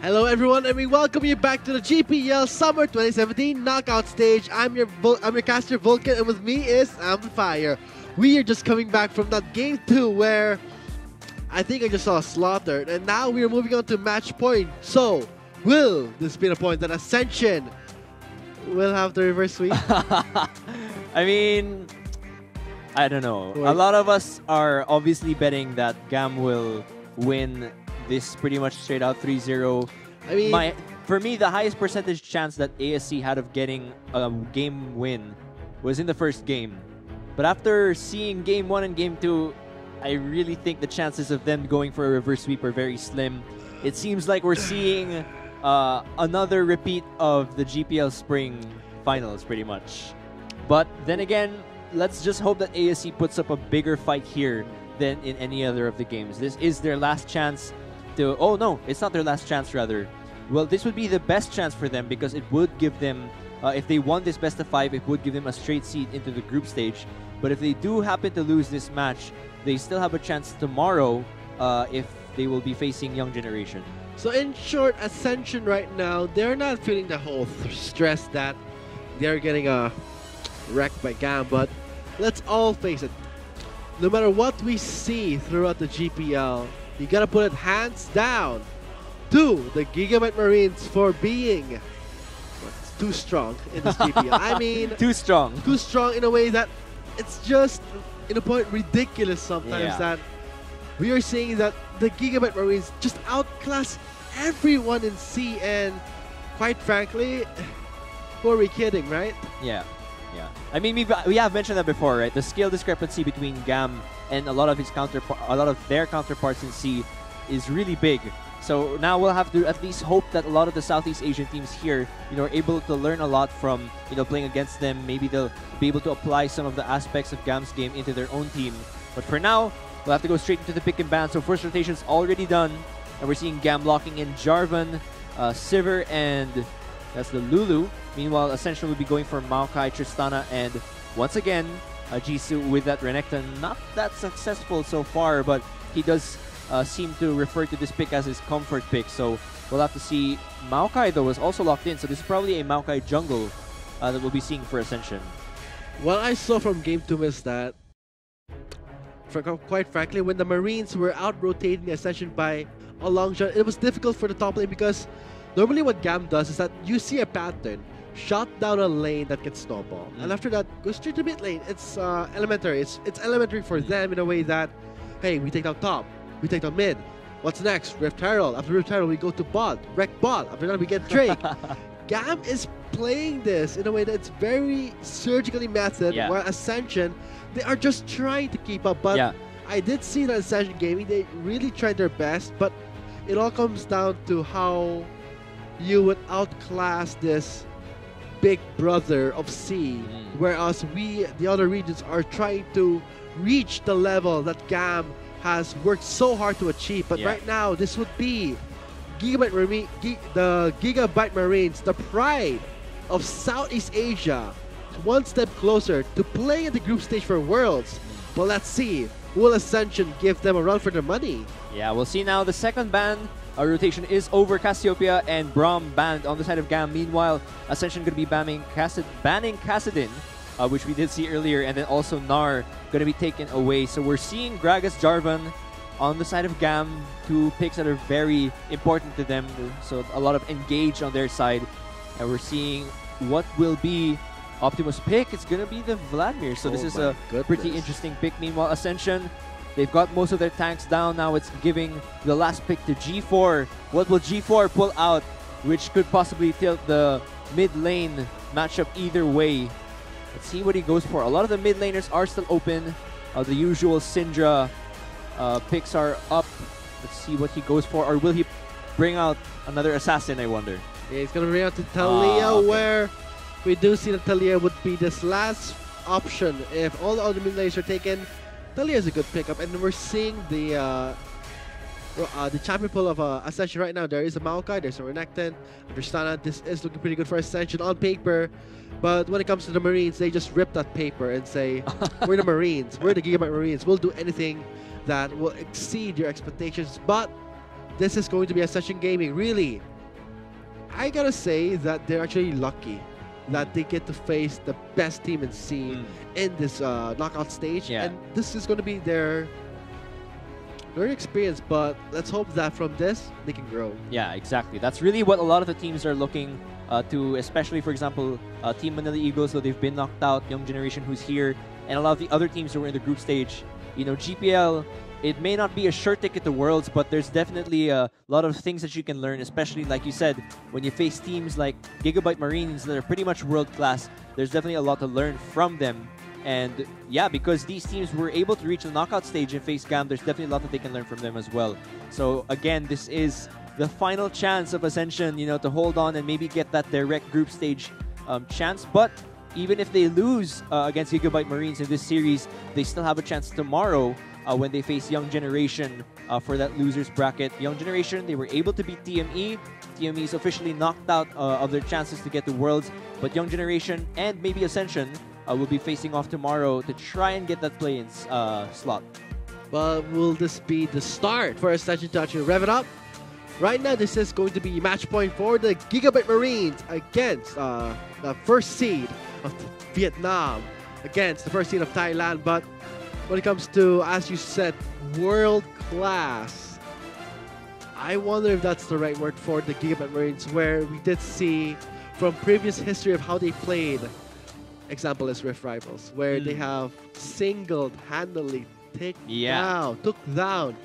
Hello everyone, and we welcome you back to the GPL Summer 2017 Knockout Stage. I'm your caster Vulcan, and with me is Amplifier. We are just coming back from that Game 2 where I think I just saw a slaughter, and now we are moving on to match point. So, will this be the point that Ascension will have the reverse sweep? I mean, I don't know. A lot of us are obviously betting that GAM will win this pretty much straight out 3-0. I mean, for me, the highest percentage chance that ASC had of getting a game win was in the first game. But after seeing Game 1 and Game 2, I really think the chances of them going for a reverse sweep are very slim. It seems like we're seeing another repeat of the GPL Spring Finals, pretty much. But then again, let's just hope that ASC puts up a bigger fight here than in any other of the games. This is their last chance to... Oh no, it's not their last chance rather. Well, this would be the best chance for them because it would give them, if they won this best of 5, it would give them a straight seat into the group stage. But if they do happen to lose this match, they still have a chance tomorrow if they will be facing Young Generation. So in short, Ascension right now, they're not feeling the whole stress that they're getting wrecked by GAM, but let's all face it. No matter what we see throughout the GPL, you gotta put it hands down to the Gigabyte Marines for being too strong in this GPL. I mean, too strong in a way that it's just, in a point, ridiculous sometimes that we are seeing that the Gigabyte Marines just outclass everyone in C, and quite frankly, who are we kidding, right? Yeah. I mean, we have mentioned that before, right? The skill discrepancy between GAM and a lot of their counterparts in C is really big. So now we'll have to at least hope that a lot of the Southeast Asian teams here, are able to learn a lot from, playing against them. Maybe they'll be able to apply some of the aspects of GAM's game into their own team. But for now, we'll have to go straight into the pick and ban. So first rotation's already done, and we're seeing GAM locking in Jarvan, Sivir, and that's the Lulu. Meanwhile, Ascension will be going for Maokai, Tristana, and once again, Jisoo with that Renekton. Not that successful so far, but he does seem to refer to this pick as his comfort pick. So we'll have to see. Maokai, though, is also locked in. So this is probably a Maokai jungle that we'll be seeing for Ascension. What I saw from Game 2 is that, quite frankly, when the Marines were out-rotating Ascension by a long shot, it was difficult for the top lane because normally what GAM does is that you see a pattern. Shot down a lane that gets snowball, and after that, go straight to mid lane. It's elementary. It's elementary for them in a way that, hey, we take down top, we take down mid. What's next? Rift Herald. After Rift Herald, we go to bot, wreck bot. After that, we get Drake. GAM is playing this in a way that's very surgically method, where Ascension, they are just trying to keep up. But I did see that Ascension Gaming, they really tried their best, but it all comes down to how you would outclass this big brother of C, whereas we, the other regions, are trying to reach the level that GAM has worked so hard to achieve. But right now, this would be the Gigabyte Marines, the pride of Southeast Asia, one step closer to play in the group stage for Worlds. But let's see, will Ascension give them a run for their money? Yeah, we'll see now. The second ban rotation is over. Cassiopeia and Braum banned on the side of GAM. Meanwhile, Ascension going to be banning Kassadin, which we did see earlier, and then also Gnar going to be taken away. So we're seeing Gragas, Jarvan on the side of GAM, two picks that are very important to them. So a lot of engage on their side, and we're seeing what will be Optimus pick. It's going to be the Vladimir. So this is a pretty interesting pick. Meanwhile, Ascension, they've got most of their tanks down. Now it's giving the last pick to G4. What will G4 pull out, which could possibly tilt the mid lane matchup either way? Let's see what he goes for. A lot of the mid laners are still open. The usual Syndra picks are up. Let's see what he goes for. Or will he bring out another assassin, I wonder? Yeah, he's going to bring out the Talia, where we do see that Talia would be this last option. If all the other mid laners are taken, Talia is a good pickup, and we're seeing the champion pool of Ascension right now. There is a Maokai, there's a Renekton, Tristana. This is looking pretty good for Ascension on paper, but when it comes to the Marines, they just rip that paper and say, we're the Marines, we're the Gigabyte Marines, we'll do anything that will exceed your expectations. But this is going to be Ascension Gaming really I gotta say that they're actually lucky that they get to face the best team in scene in this knockout stage. Yeah. And this is going to be their learning experience, but let's hope that from this, they can grow. Yeah, exactly. That's really what a lot of the teams are looking to, especially, for example, Team Manila Eagles, though they've been knocked out, Young Generation who's here, and a lot of the other teams who were in the group stage. You know, GPL, it may not be a sure ticket to Worlds, but there's definitely a lot of things that you can learn, especially, like you said, when you face teams like Gigabyte Marines that are pretty much world-class, there's definitely a lot to learn from them. And yeah, because these teams were able to reach the knockout stage and face GAM, there's definitely a lot that they can learn from them as well. So again, this is the final chance of Ascension, you know, to hold on and maybe get that direct group stage chance. But even if they lose against Gigabyte Marines in this series, they still have a chance tomorrow when they face Young Generation for that losers bracket. Young Generation, they were able to beat TME. TME is officially knocked out of their chances to get to Worlds, but Young Generation and maybe Ascension will be facing off tomorrow to try and get that play-in slot. But will this be the start for Ascension to actually rev it up? Right now, this is going to be match point for the Gigabyte Marines against the first seed of Vietnam against the first seed of Thailand. But when it comes to, as you said, world class, I wonder if that's the right word for the Gigabyte Marines, where we did see from previous history of how they played. Example is Rift Rivals, where they have single-handedly took down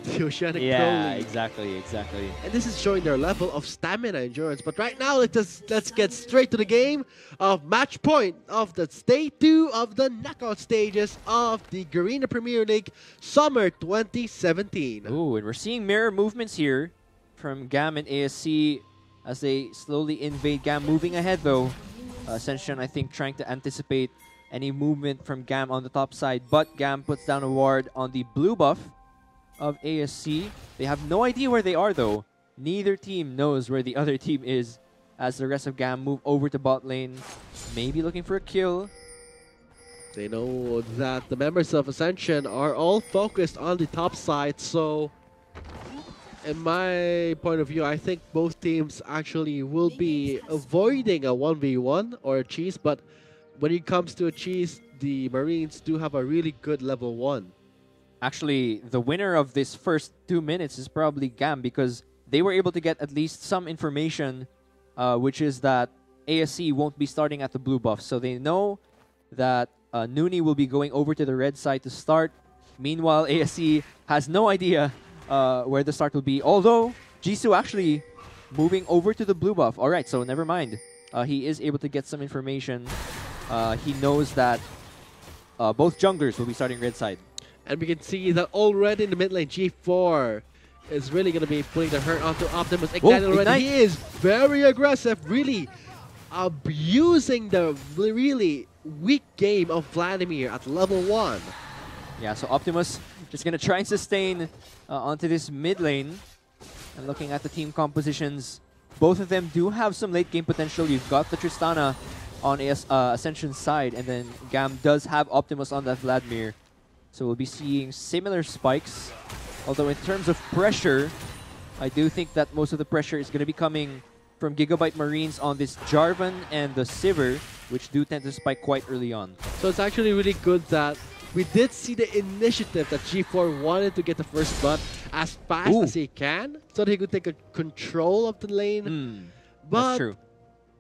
the Oceanic Crowley. Exactly. And this is showing their level of stamina endurance. But right now, let's get straight to the game of match point of the Day 2 of the knockout stages of the Garena Premier League Summer 2017. Ooh, and we're seeing mirror movements here from GAM and ASC as they slowly invade GAM. Moving ahead, though. Ascension, I think, trying to anticipate any movement from GAM on the top side. But GAM puts down a ward on the blue buff of ASC. They have no idea where they are, though. Neither team knows where the other team is as the rest of GAM move over to bot lane. Maybe looking for a kill. They know that the members of Ascension are all focused on the top side, so in my point of view, I think both teams actually will be avoiding a 1v1 or a cheese, but when it comes to a cheese, the Marines do have a really good level 1. Actually, the winner of this first 2 minutes is probably GAM because they were able to get at least some information, which is that ASC won't be starting at the blue buff. So they know that Nooney will be going over to the red side to start. Meanwhile, ASC has no idea where the start will be. Although, Jisoo actually moving over to the blue buff. Alright, so never mind. He is able to get some information. He knows that both junglers will be starting red side. And we can see that already in the mid lane, G4 is really going to be putting the hurt onto Optimus. Ignite already. Ignite. He is very aggressive, really abusing the really weak game of Vladimir at level 1. Yeah, so Optimus is going to try and sustain onto this mid lane. And looking at the team compositions, both of them do have some late game potential. You've got the Tristana on Ascension's side, and then GAM does have Optimus on that Vladimir. So we'll be seeing similar spikes. Although in terms of pressure, I do think that most of the pressure is going to be coming from Gigabyte Marines on this Jarvan and the Sivir, which do tend to spike quite early on. So it's actually really good that we did see the initiative that G4 wanted to get the first blood as fast as he can, so that he could take control of the lane. But that's true.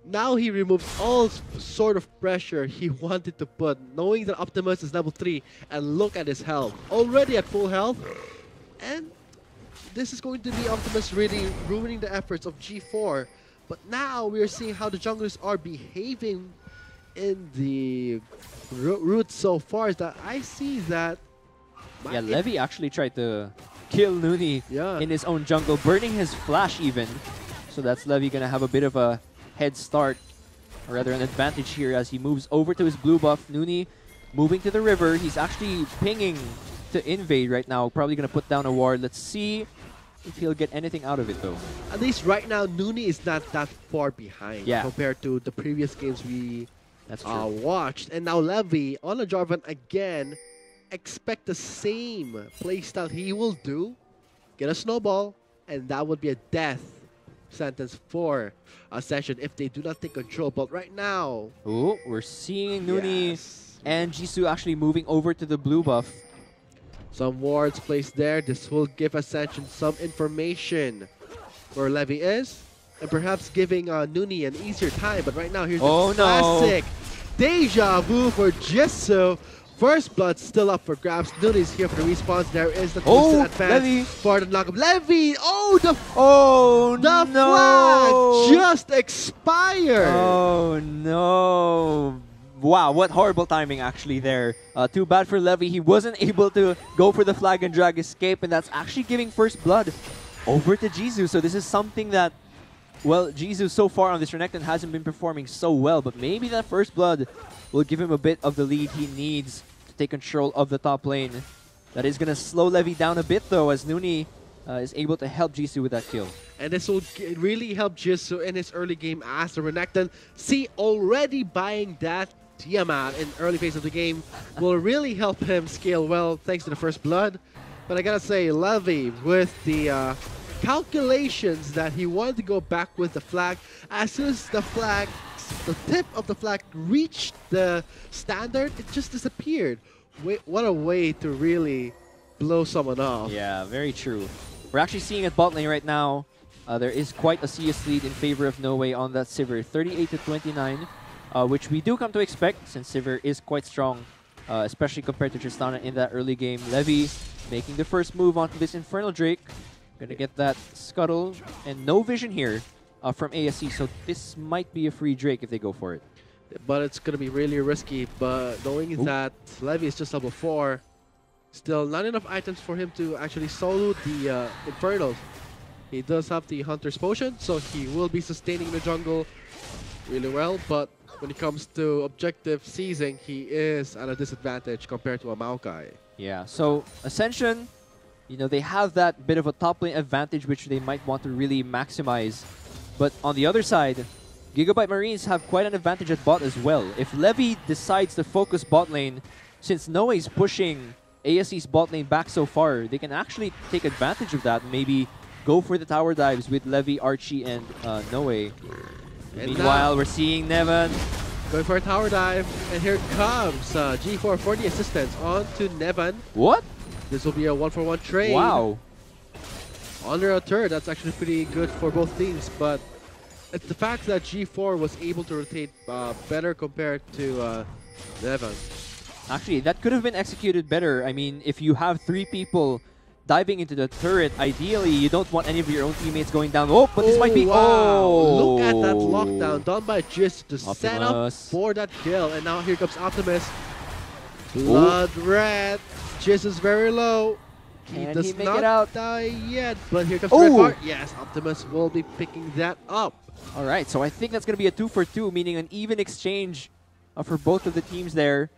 Now he removes all sort of pressure he wanted to put, knowing that Optimus is level 3, and look at his health. Already at full health, and this is going to be Optimus really ruining the efforts of G4. But now we are seeing how the junglers are behaving in the route so far, is that I see that... Yeah, Levy actually tried to kill Nooney in his own jungle, burning his flash even. So that's Levy going to have a bit of a head start, or rather an advantage here as he moves over to his blue buff. Nooney moving to the river. He's actually pinging to invade right now. Probably going to put down a ward. Let's see if he'll get anything out of it though. At least right now, Nooney is not that far behind compared to the previous games we watched. And now Levy on a Jarvan again. Expect the same playstyle he will do. Get a snowball, and that would be a death sentence for Ascension if they do not take control. But right now, Ooh, we're seeing Nuni yes, and Jisoo actually moving over to the blue buff. some wards placed there. This will give Ascension some information where Levy is, and perhaps giving Nuni an easier time. But right now, here's the classic deja vu for Jisoo. First blood still up for grabs. Nuni's here for the respawns. There is the twisted advance Levy. for the knockup. Levy! Oh, the no! flag just expired! Oh no! Wow, what horrible timing actually there. Too bad for Levy. He wasn't able to go for the flag and drag escape, and that's actually giving first blood over to Jisoo. So this is something that, well, Jisoo so far on this Renekton hasn't been performing so well, but maybe that first blood will give him a bit of the lead he needs to take control of the top lane. That is going to slow Levy down a bit though, as Nuni is able to help Jisoo with that kill. And this will really help Jisoo in his early game as the Renekton. See, already buying that Tiamat in early phase of the game will really help him scale well thanks to the first blood. But I gotta say, Levy with the calculations that he wanted to go back with the flag, as soon as the tip of the flag reached the standard, it just disappeared. What a way to really blow someone off. Yeah, very true. We're actually seeing at bot lane right now, there is quite a CS lead in favor of No Way on that Sivir, 38-29, which we do come to expect since Sivir is quite strong, especially compared to Tristana in that early game. Levy making the first move onto this Infernal Drake. Gonna get that Scuttle, and no vision here from ASC, so this might be a free Drake if they go for it. But it's going to be really risky, but knowing that Levy is just level 4, still not enough items for him to actually solo the Infernals. He does have the Hunter's Potion, so he will be sustaining the jungle really well, but when it comes to objective seizing, he is at a disadvantage compared to a Maokai. Yeah, so Ascension, you know, they have that bit of a top lane advantage which they might want to really maximize. But on the other side, Gigabyte Marines have quite an advantage at bot as well. If Levy decides to focus bot lane, since Noe is pushing ASC's bot lane back so far, they can actually take advantage of that and maybe go for the tower dives with Levy, Archie, and Noe. And meanwhile, we're seeing Nevan going for a tower dive, and here comes G4 for the assistance onto Nevan. What? This will be a 1-for-1 trade. Wow. Under a turret, that's actually pretty good for both teams, but it's the fact that G4 was able to rotate better compared to Nevan. Actually, that could have been executed better. I mean, if you have 3 people diving into the turret, ideally, you don't want any of your own teammates going down. Oh, but this might be... Wow. Oh! Look at that lockdown done by Jizz to set up Optimus. for that kill. And now here comes Optimus. Blood red. Jizz is very low. Can He does he make not it out? die yet, but here comes Oh! Red Heart. Yes, Optimus will be picking that up. All right, so I think that's going to be a 2-for-2, meaning an even exchange for both of the teams there.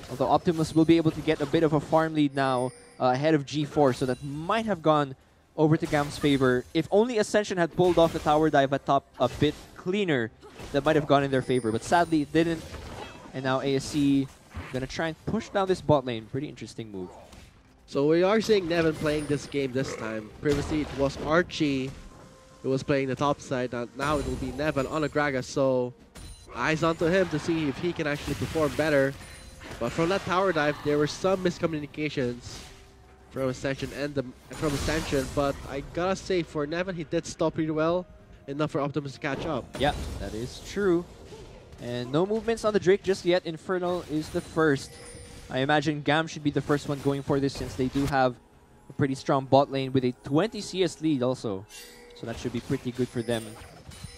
Although Optimus will be able to get a bit of a farm lead now ahead of G4, so that might have gone over to GAM's favor. If only Ascension had pulled off the tower dive at top a bit cleaner, that might have gone in their favor. But sadly, it didn't. And now ASC going to try and push down this bot lane. Pretty interesting move. So we are seeing Nevan playing this game this time. Previously, it was Archie who was playing the top side. Now it will be Nevan on a Gragas, so eyes onto him to see if he can actually perform better. But from that tower dive, there were some miscommunications from Ascension but I gotta say, for Nevan, he did stop pretty well, enough for Optimus to catch up. Yeah, that is true. And no movements on the Drake just yet. Infernal is the first. I imagine GAM should be the first one going for this, since they do have a pretty strong bot lane with a 20 CS lead also. So that should be pretty good for them,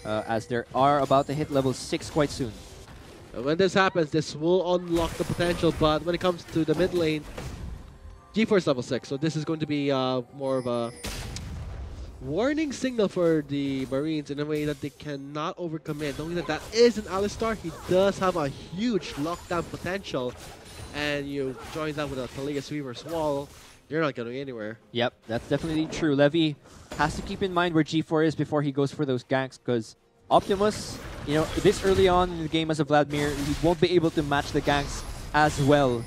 as they are about to hit level 6 quite soon. When this happens, this will unlock the potential, but when it comes to the mid lane, G4 is level 6, so this is going to be more of a warning signal for the Marines in a way that they cannot overcommit. Knowing that that is an Alistar, he does have a huge lockdown potential, and you join that with a Talia Sweeper's wall, you're not going anywhere. Yep, that's definitely true. Levy has to keep in mind where G4 is before he goes for those ganks, because Optimus, you know, this early on in the game as a Vladimir, he won't be able to match the ganks as well.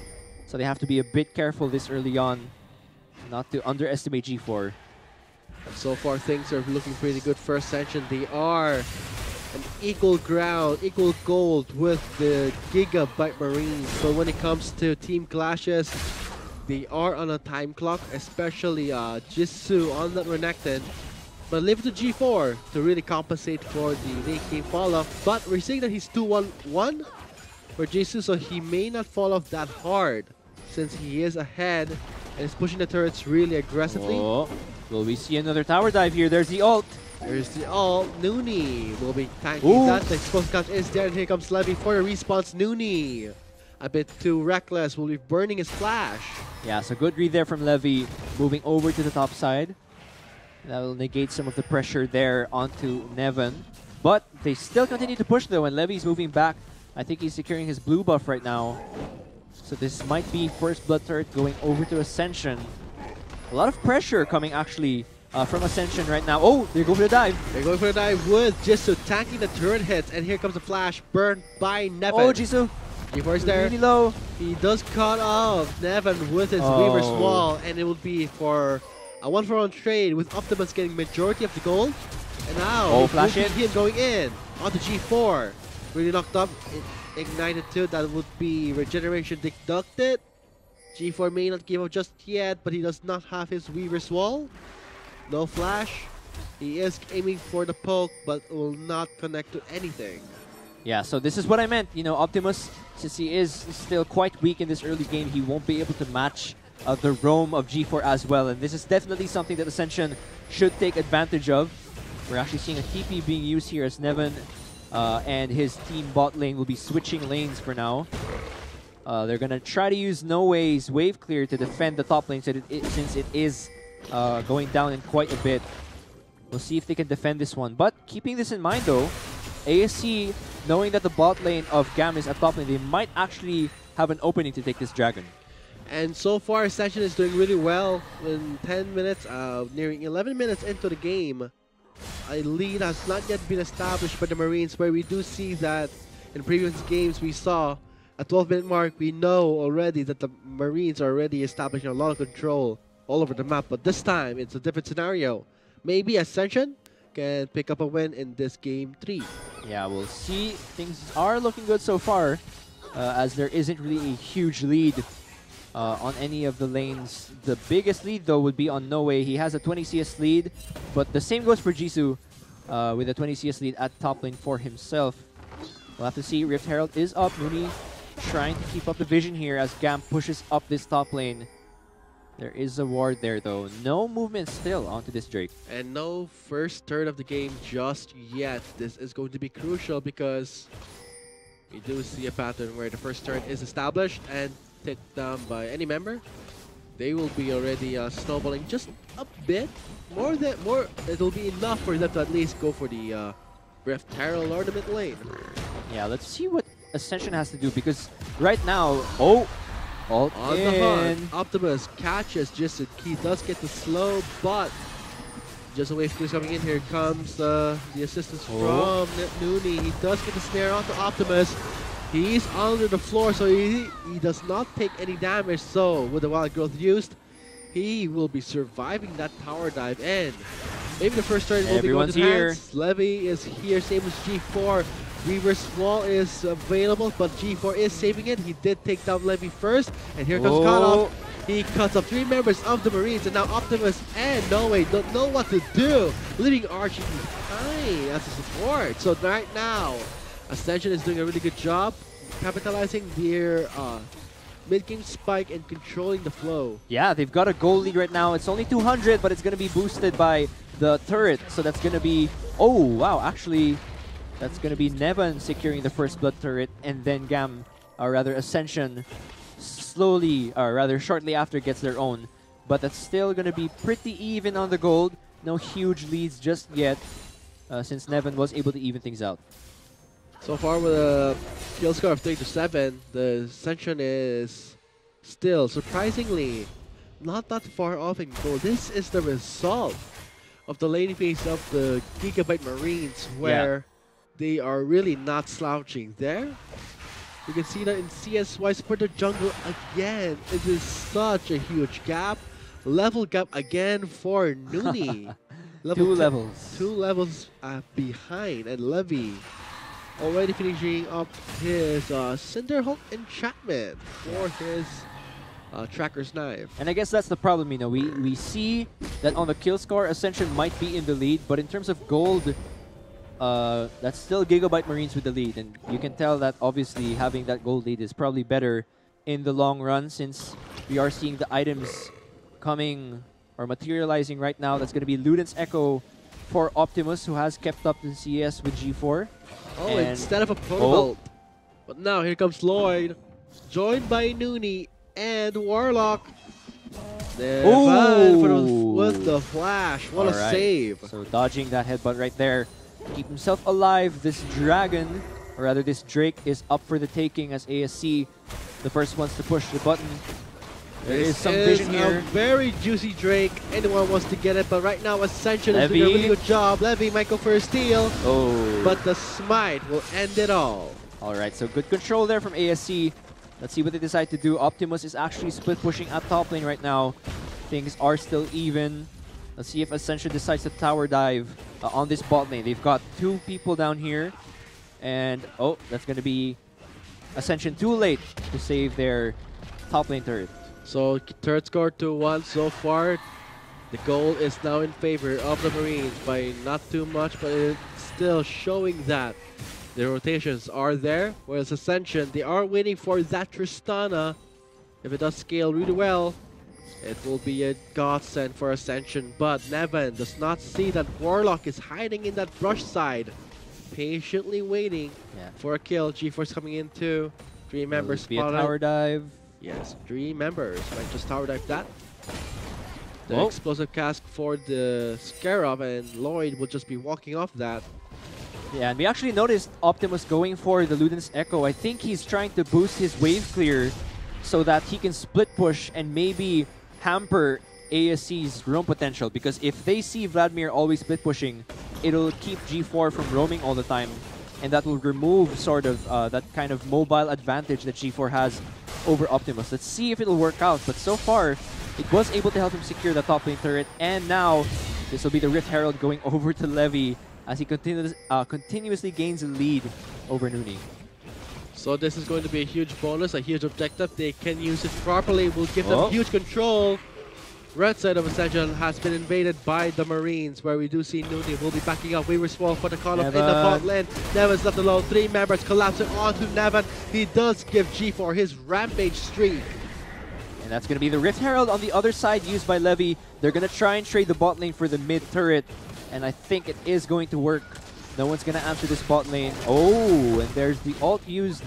So they have to be a bit careful this early on, not to underestimate G4. So far, things are looking pretty good for Ascension. They are an equal ground, equal gold with the Gigabyte Marines. But when it comes to team clashes, they are on a time clock, especially Jisoo on that Renekton. But leave it to G4 to really compensate for the late game fall off. But we're seeing that he's 2-1-1 for Jisoo, so he may not fall off that hard since he is ahead and is pushing the turrets really aggressively. Oh, will we see another tower dive here? There's the ult. There's the ult. Nooney will be tanking that. The explosive count is there, and here comes Levy for the response. Nooney, a bit too reckless, will be burning his flash. Yeah, so good read there from Levy, moving over to the top side. That will negate some of the pressure there onto Nevin. But they still continue to push though, and Levy's moving back. I think he's securing his blue buff right now. So this might be first blood turret going over to Ascension. A lot of pressure coming actually from Ascension right now. Oh, they go for the dive. They're going for the dive with Jisoo tanking the turret hits, and here comes the flash burned by Nevin. Oh, Jisoo. G4 is there. Really low. He does cut off Nevin with his Weaver's Wall, and it will be for a 1-for-1 trade with Optimus getting majority of the gold. And now, flash in. Him going in onto G4. Really knocked up. Ignited too. That would be regeneration deducted. G4 may not give up just yet, but he does not have his Weaver's Wall. No flash. He is aiming for the poke, but will not connect to anything. Yeah, so this is what I meant. You know, Optimus, since he is still quite weak in this early game, he won't be able to match the roam of G4 as well. And this is definitely something that Ascension should take advantage of. We're actually seeing a TP being used here as Nevin and his team bot lane will be switching lanes for now. They're going to try to use No Way's wave clear to defend the top lane since it is going down in quite a bit. We'll see if they can defend this one. But keeping this in mind though, ASC, knowing that the bot lane of GAM is at top lane, they might actually have an opening to take this dragon. And so far, Ascension is doing really well. In 10 minutes, nearing 11 minutes into the game, a lead has not yet been established by the Marines, where we do see that in previous games we saw at 12-minute mark, we know already that the Marines are already establishing a lot of control all over the map. But this time, it's a different scenario. Maybe Ascension can pick up a win in this game 3. Yeah, we'll see. Things are looking good so far, as there isn't really a huge lead on any of the lanes. The biggest lead though would be on No Way. He has a 20 CS lead, but the same goes for Jisoo with a 20 CS lead at top lane for himself. We'll have to see. Rift Herald is up. Mooney trying to keep up the vision here as GAM pushes up this top lane. There is a ward there though. No movement still onto this Drake. And no first turn of the game just yet. This is going to be crucial because we do see a pattern where the first turn is established and taken down by any member. They will be already snowballing just a bit. It'll be enough for them to at least go for the Rift Herald or the mid lane. Yeah, let's see what Ascension has to do because right now, ult on in. the hunt, Optimus catches Jisoo. He does get the slow, but just a wave is coming in. Here comes the assistance from Nooney. He does get the snare onto Optimus. He's under the floor, so he does not take any damage. So with the wild growth used, he will be surviving that tower dive. And maybe the first turn will be going to here. Levy is here, same as G4. Weaver's Wall is available, but G4 is saving it. He did take down Levy first, and here comes Cutoff. He cuts off 3 members of the Marines, and now Optimus and No Way don't know what to do, leaving Archie behind as a support. So right now, Ascension is doing a really good job capitalizing their mid-game spike and controlling the flow. Yeah, they've got a goal lead right now. It's only 200, but it's going to be boosted by the turret. So that's going to be... Oh, wow, actually... That's going to be Nevin securing the first blood turret, and then GAM, or rather Ascension, shortly after gets their own. But that's still going to be pretty even on the gold. No huge leads just yet, since Nevin was able to even things out. So far with a kill score of 3-7, the Ascension is still, surprisingly, not that far off in gold. This is the result of the lane phase of the Gigabyte Marines, where... they are really not slouching there. You can see that in CS-wise for the jungle again. It is such a huge gap. Level gap again for Nooney. Two levels. 2 levels behind, and Levy already finishing up his Cinderhulk enchantment for his Tracker's Knife. And I guess that's the problem, you know. We see that on the kill score, Ascension might be in the lead, but in terms of gold, that's still Gigabyte Marines with the lead. And you can tell that obviously having that gold lead is probably better in the long run, since we are seeing the items coming or materializing right now. That's going to be Luden's Echo for Optimus, who has kept up the CS with G4. Oh, and instead of a Protobelt. But now here comes Lloyd, joined by Noonie and Warlock. With the flash. What a save. So dodging that headbutt right there. Keep himself alive. This dragon, or rather this Drake, is up for the taking as ASC, the first ones to push the button. There is some vision here. A very juicy Drake. Anyone wants to get it, but right now Ascension is doing a really good job. Levy might go for a steal, but the smite will end it all. Alright, so good control there from ASC. Let's see what they decide to do. Optimus is actually split pushing at top lane right now. Things are still even. Let's see if Ascension decides to tower dive on this bot lane. They've got 2 people down here. And, oh, that's going to be Ascension too late to save their top lane turret. So, turret score 2-1 so far. The goal is now in favor of the Marines by not too much, but it's still showing that the rotations are there. Whereas Ascension, they are waiting for that Tristana. If it does scale really well, it will be a godsend for Ascension. But Nevan does not see that Warlock is hiding in that brush side, patiently waiting for a kill. G4's coming in too. 3 members be a tower dive. Yes, 3 members. Might just tower dive that. The explosive cask for the Scarab, and Lloyd will just be walking off that. Yeah, and we actually noticed Optimus going for the Luden's Echo. I think he's trying to boost his wave clear so that he can split push and maybe hamper ASC's roam potential. Because if they see Vladimir always split pushing, it'll keep G4 from roaming all the time. And that will remove sort of that kind of mobile advantage that G4 has over Optimus. Let's see if it'll work out. But so far, it was able to help him secure the top lane turret. And now, this will be the Rift Herald going over to Levy as he continuously gains a lead over Noonie. So this is going to be a huge bonus, a huge objective. They can use it properly. Will give them huge control. Red side of Ascension has been invaded by the Marines, where we do see Noonie will be backing up. Weaver Swall for the call-up in the bot lane. Nevan's left alone. 3 members collapsing onto Nevan. He does give G4 his rampage streak. And that's going to be the Rift Herald on the other side used by Levy. They're going to try and trade the bot lane for the mid turret. And I think it is going to work. No one's going to answer this bot lane. Oh, and there's the ult used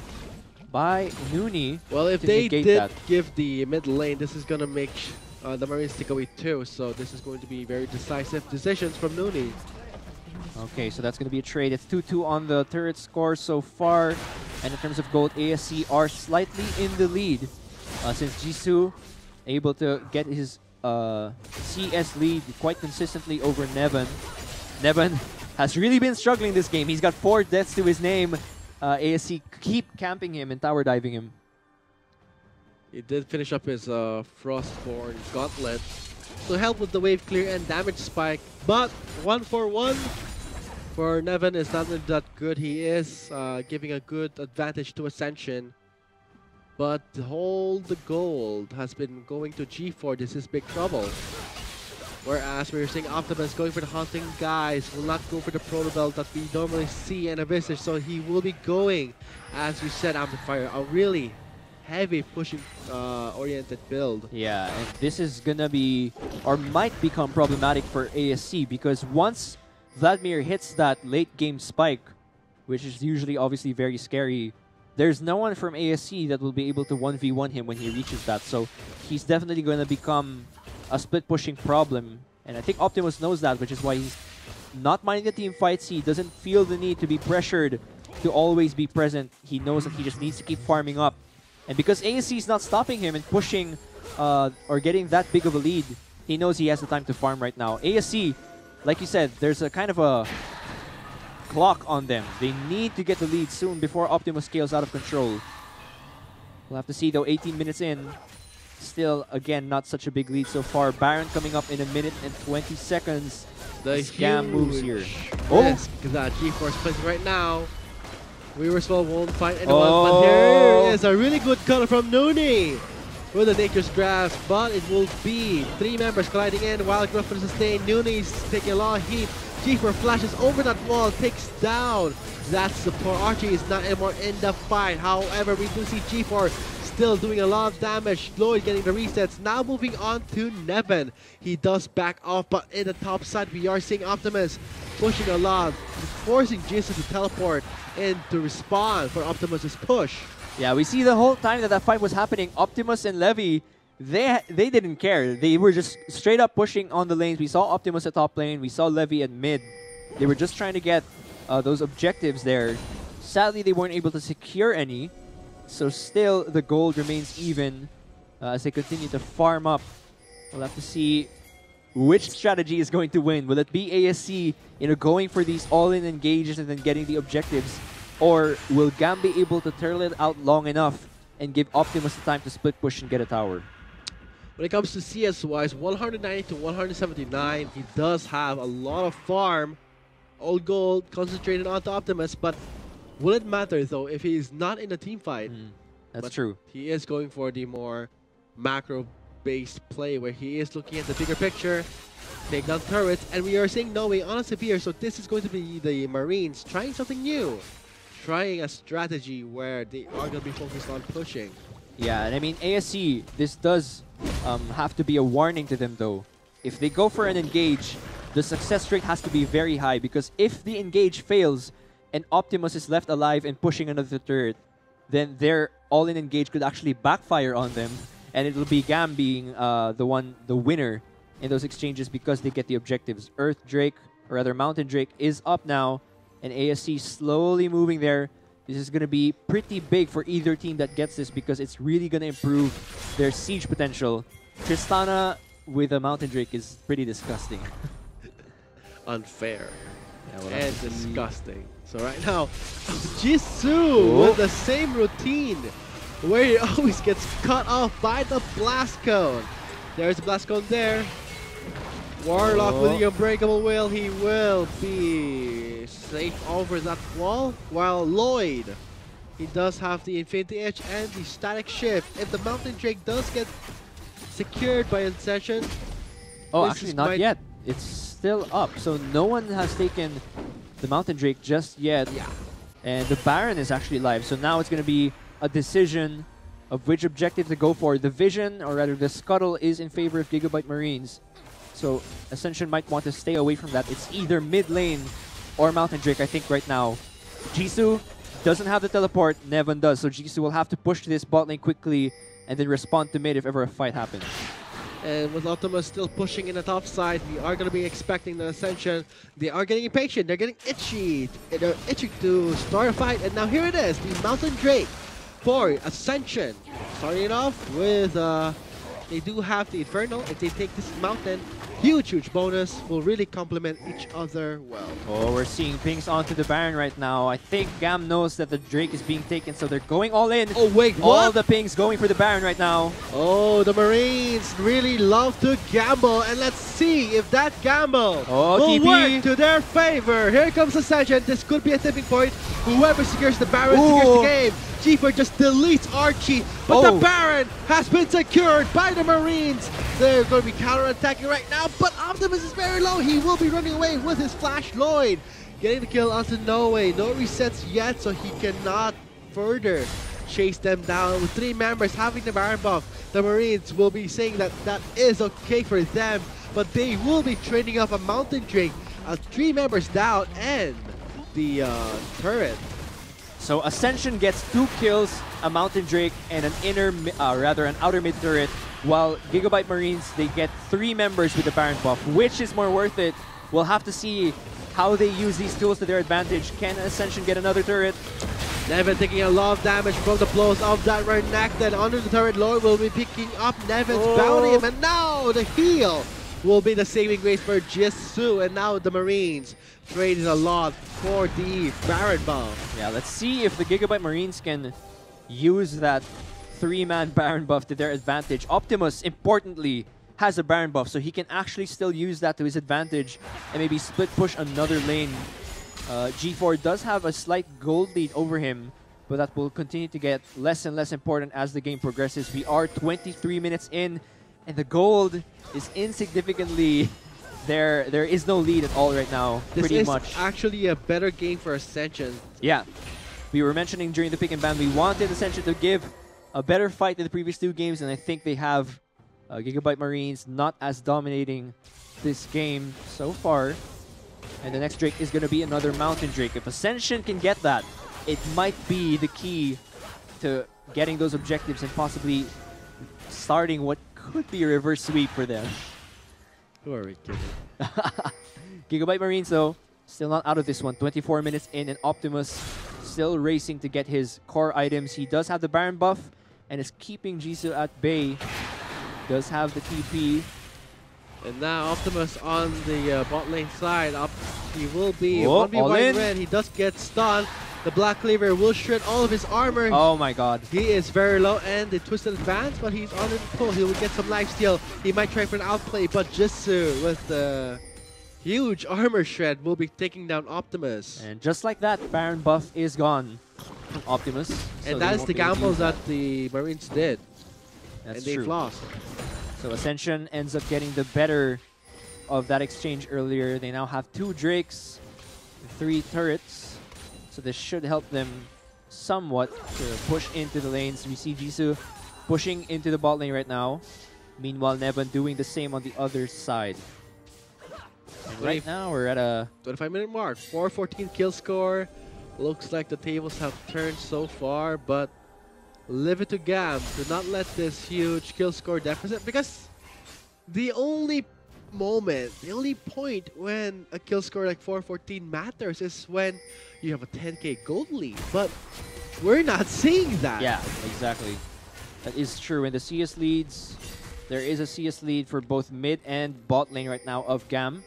by Noonie. Well, if they did give the mid lane, this is going to make the Marines take away 2. So this is going to be very decisive decisions from Noonie. Okay, so that's going to be a trade. It's 2-2 on the turret score so far. And in terms of gold, ASC are slightly in the lead. Since Jisoo able to get his CS lead quite consistently over Nevan. Nevan has really been struggling this game. He's got 4 deaths to his name. ASC keep camping him and tower diving him. He did finish up his Frostborn Gauntlet to help with the wave clear and damage spike. But 1-for-1 for Nevan is not that good. He is giving a good advantage to Ascension. But the gold has been going to G4. This is big trouble. Whereas we're seeing Optimus going for the Hunting Guys, will not go for the Protobelt that we normally see and envisage. So he will be going, as you said, Amplifier, a really heavy pushing oriented build. Yeah, and this is gonna be, or might become problematic for ASC, because once Vladimir hits that late game spike, which is usually obviously very scary, there's no one from ASC that will be able to 1v1 him when he reaches that. So he's definitely going to become a split pushing problem. And I think Optimus knows that, which is why he's not minding the team fights. He doesn't feel the need to be pressured to always be present. He knows that he just needs to keep farming up. And because ASC is not stopping him and pushing or getting that big of a lead, he knows he has the time to farm right now. ASC, like you said, there's a kind of a clock on them. They need to get the lead soon before Optimus scales out of control. We'll have to see though. 18 minutes in. Still, again, not such a big lead so far. Baron coming up in 1 minute and 20 seconds. The Scam moves here. Risk that G-Force plays right now. Reversal won't find anyone, but Oh. here is a really good color from Nooney with a dangerous grasp, but it will be 3 members colliding in while Griffin sustained. Nooney's taking a lot of heat. G4 flashes over that wall, takes down that support. Archie is not anymore in the fight. However, we do see G4 still doing a lot of damage. Lloyd getting the resets. Now moving on to Nevin. He does back off, but in the top side, we are seeing Optimus pushing a lot, forcing Jisoo to teleport in to respond for Optimus's push. Yeah, we see the whole time that fight was happening, Optimus and Levy, they didn't care. They were just straight up pushing on the lanes. We saw Optimus at top lane. We saw Levy at mid. They were just trying to get those objectives there. Sadly, they weren't able to secure any. So still, the gold remains even as they continue to farm up. We'll have to see which strategy is going to win. Will it be ASC, going for these all-in engages and then getting the objectives? Or will GAM be able to turtle it out long enough and give Optimus the time to split push and get a tower? When it comes to CS-wise, 190 to 179, he does have a lot of farm. All gold concentrated onto Optimus, but will it matter though if he's not in a team fight? That's true. He is going for the more macro-based play where he is looking at the bigger picture, take down turrets, and we are seeing Noe on a severe, so this is going to be the Marines trying something new. Trying a strategy where they are going to be focused on pushing. Yeah, and I mean, ASC, this does have to be a warning to them though. If they go for an engage, the success rate has to be very high, because if the engage fails and Optimus is left alive and pushing another turret, then their all-in engage could actually backfire on them, and it'll be GAM being the winner in those exchanges because they get the objectives. Earth Drake, or rather Mountain Drake, is up now, and ASC slowly moving there. This is going to be pretty big for either team that gets this, because it's really going to improve their siege potential. Tristana with a Mountain Drake is pretty disgusting. Unfair. Yeah, And disgusting. So right now, Jisoo with the same routine where he always gets cut off by the blast cone. There's the blast cone there. Warlock with the unbreakable will. He will be safe over that wall. While Lloyd, he does have the Infinity Edge and the Static Shift. If the Mountain Drake does get secured by Ascension, oh, actually not yet. It's still up. So no one has taken the Mountain Drake just yet. Yeah. And the Baron is actually live. So now it's going to be a decision of which objective to go for. The Vision, or rather the Scuttle, is in favor of Gigabyte Marines. So Ascension might want to stay away from that. It's either mid lane or Mountain Drake, I think, right now. Jisoo doesn't have the teleport. Nevin does. So Jisoo will have to push to this bot lane quickly and then respond to mid if ever a fight happens. And with Optimus still pushing in the top side, we are going to be expecting the Ascension. They are getting impatient. They're getting itchy. They're itching to start a fight. And now here it is, the Mountain Drake for Ascension. Starting it off with, they do have the Inferno. If they take this mountain, huge bonus, will really complement each other well. Oh, we're seeing pings onto the Baron right now. I think GAM knows that the Drake is being taken, so they're going all in. Oh, wait, what? All the pings going for the Baron right now. Oh, the Marines really love to gamble, and let's see if that gamble will TP. work to their favor. Here comes Ascension. This could be a tipping point. Whoever secures the Baron secures the game. G4 just deletes Archie, but the Baron has been secured by the Marines. They're going to be counter-attacking right now, but Optimus is very low. He will be running away with his Flash Lloyd. Getting the kill onto Noe. No resets yet, so he cannot further chase them down. With 3 members having the Baron buff, the Marines will be saying that that is okay for them, but they will be trading off a Mountain Drake. 3 members down and the turret. So Ascension gets 2 kills, a Mountain Drake, and an outer mid turret, while Gigabyte Marines, they get 3 members with the Baron buff. Which is more worth it? We'll have to see how they use these tools to their advantage. Can Ascension get another turret? Nevin taking a lot of damage from the blows of that Renekton. Under the turret, Lloyd will be picking up Nevin's bounty, and now the heal will be the saving grace for Jisoo, and now the Marines traded a lot for the Baron buff. Yeah, let's see if the Gigabyte Marines can use that 3-man Baron buff to their advantage. Optimus, importantly, has a Baron buff, so he can actually still use that to his advantage and maybe split push another lane. G4 does have a slight gold lead over him, but that will continue to get less and less important as the game progresses. We are 23 minutes in, and the gold is insignificantly there. There is no lead at all right now, pretty much. This is actually a better game for Ascension. Yeah. We were mentioning during the pick and ban, we wanted Ascension to give a better fight than the previous 2 games, and I think they have. Gigabyte Marines not as dominating this game so far. And the next Drake is going to be another Mountain Drake. If Ascension can get that, it might be the key to getting those objectives and possibly starting what could be a reverse sweep for them. Who are we kidding? Gigabyte Marines, though, still not out of this one. 24 minutes in, and Optimus still racing to get his core items. He does have the Baron buff and is keeping Jisoo at bay. Does have the TP. And now Optimus on the bot lane side. He will be 1v1 red. He does get stunned. The Black Cleaver will shred all of his armor. Oh my god. He is very low, and the Twisted Advance, but he's on the pull. He will get some lifesteal. He might try for an outplay, but Jisoo with the huge armor shred will be taking down Optimus. And just like that, Baron buff is gone from Optimus. And that is the gamble that the Marines did. That's and they've true. lost. So Ascension ends up getting the better of that exchange earlier. They now have 2 Drakes, 3 turrets. So this should help them somewhat to push into the lanes. We see Jisoo pushing into the bot lane right now. Meanwhile, Nevan doing the same on the other side. And right now, we're at a 25-minute mark. 414 kill score. Looks like the tables have turned so far, but leave it to GAM to not let this huge kill score deficit, because the only moment, the only point when a kill score like 414 matters is when you have a 10k gold lead, but we're not seeing that. Yeah, exactly. That is true. In the CS leads, there is a CS lead for both mid and bot lane right now of GAM.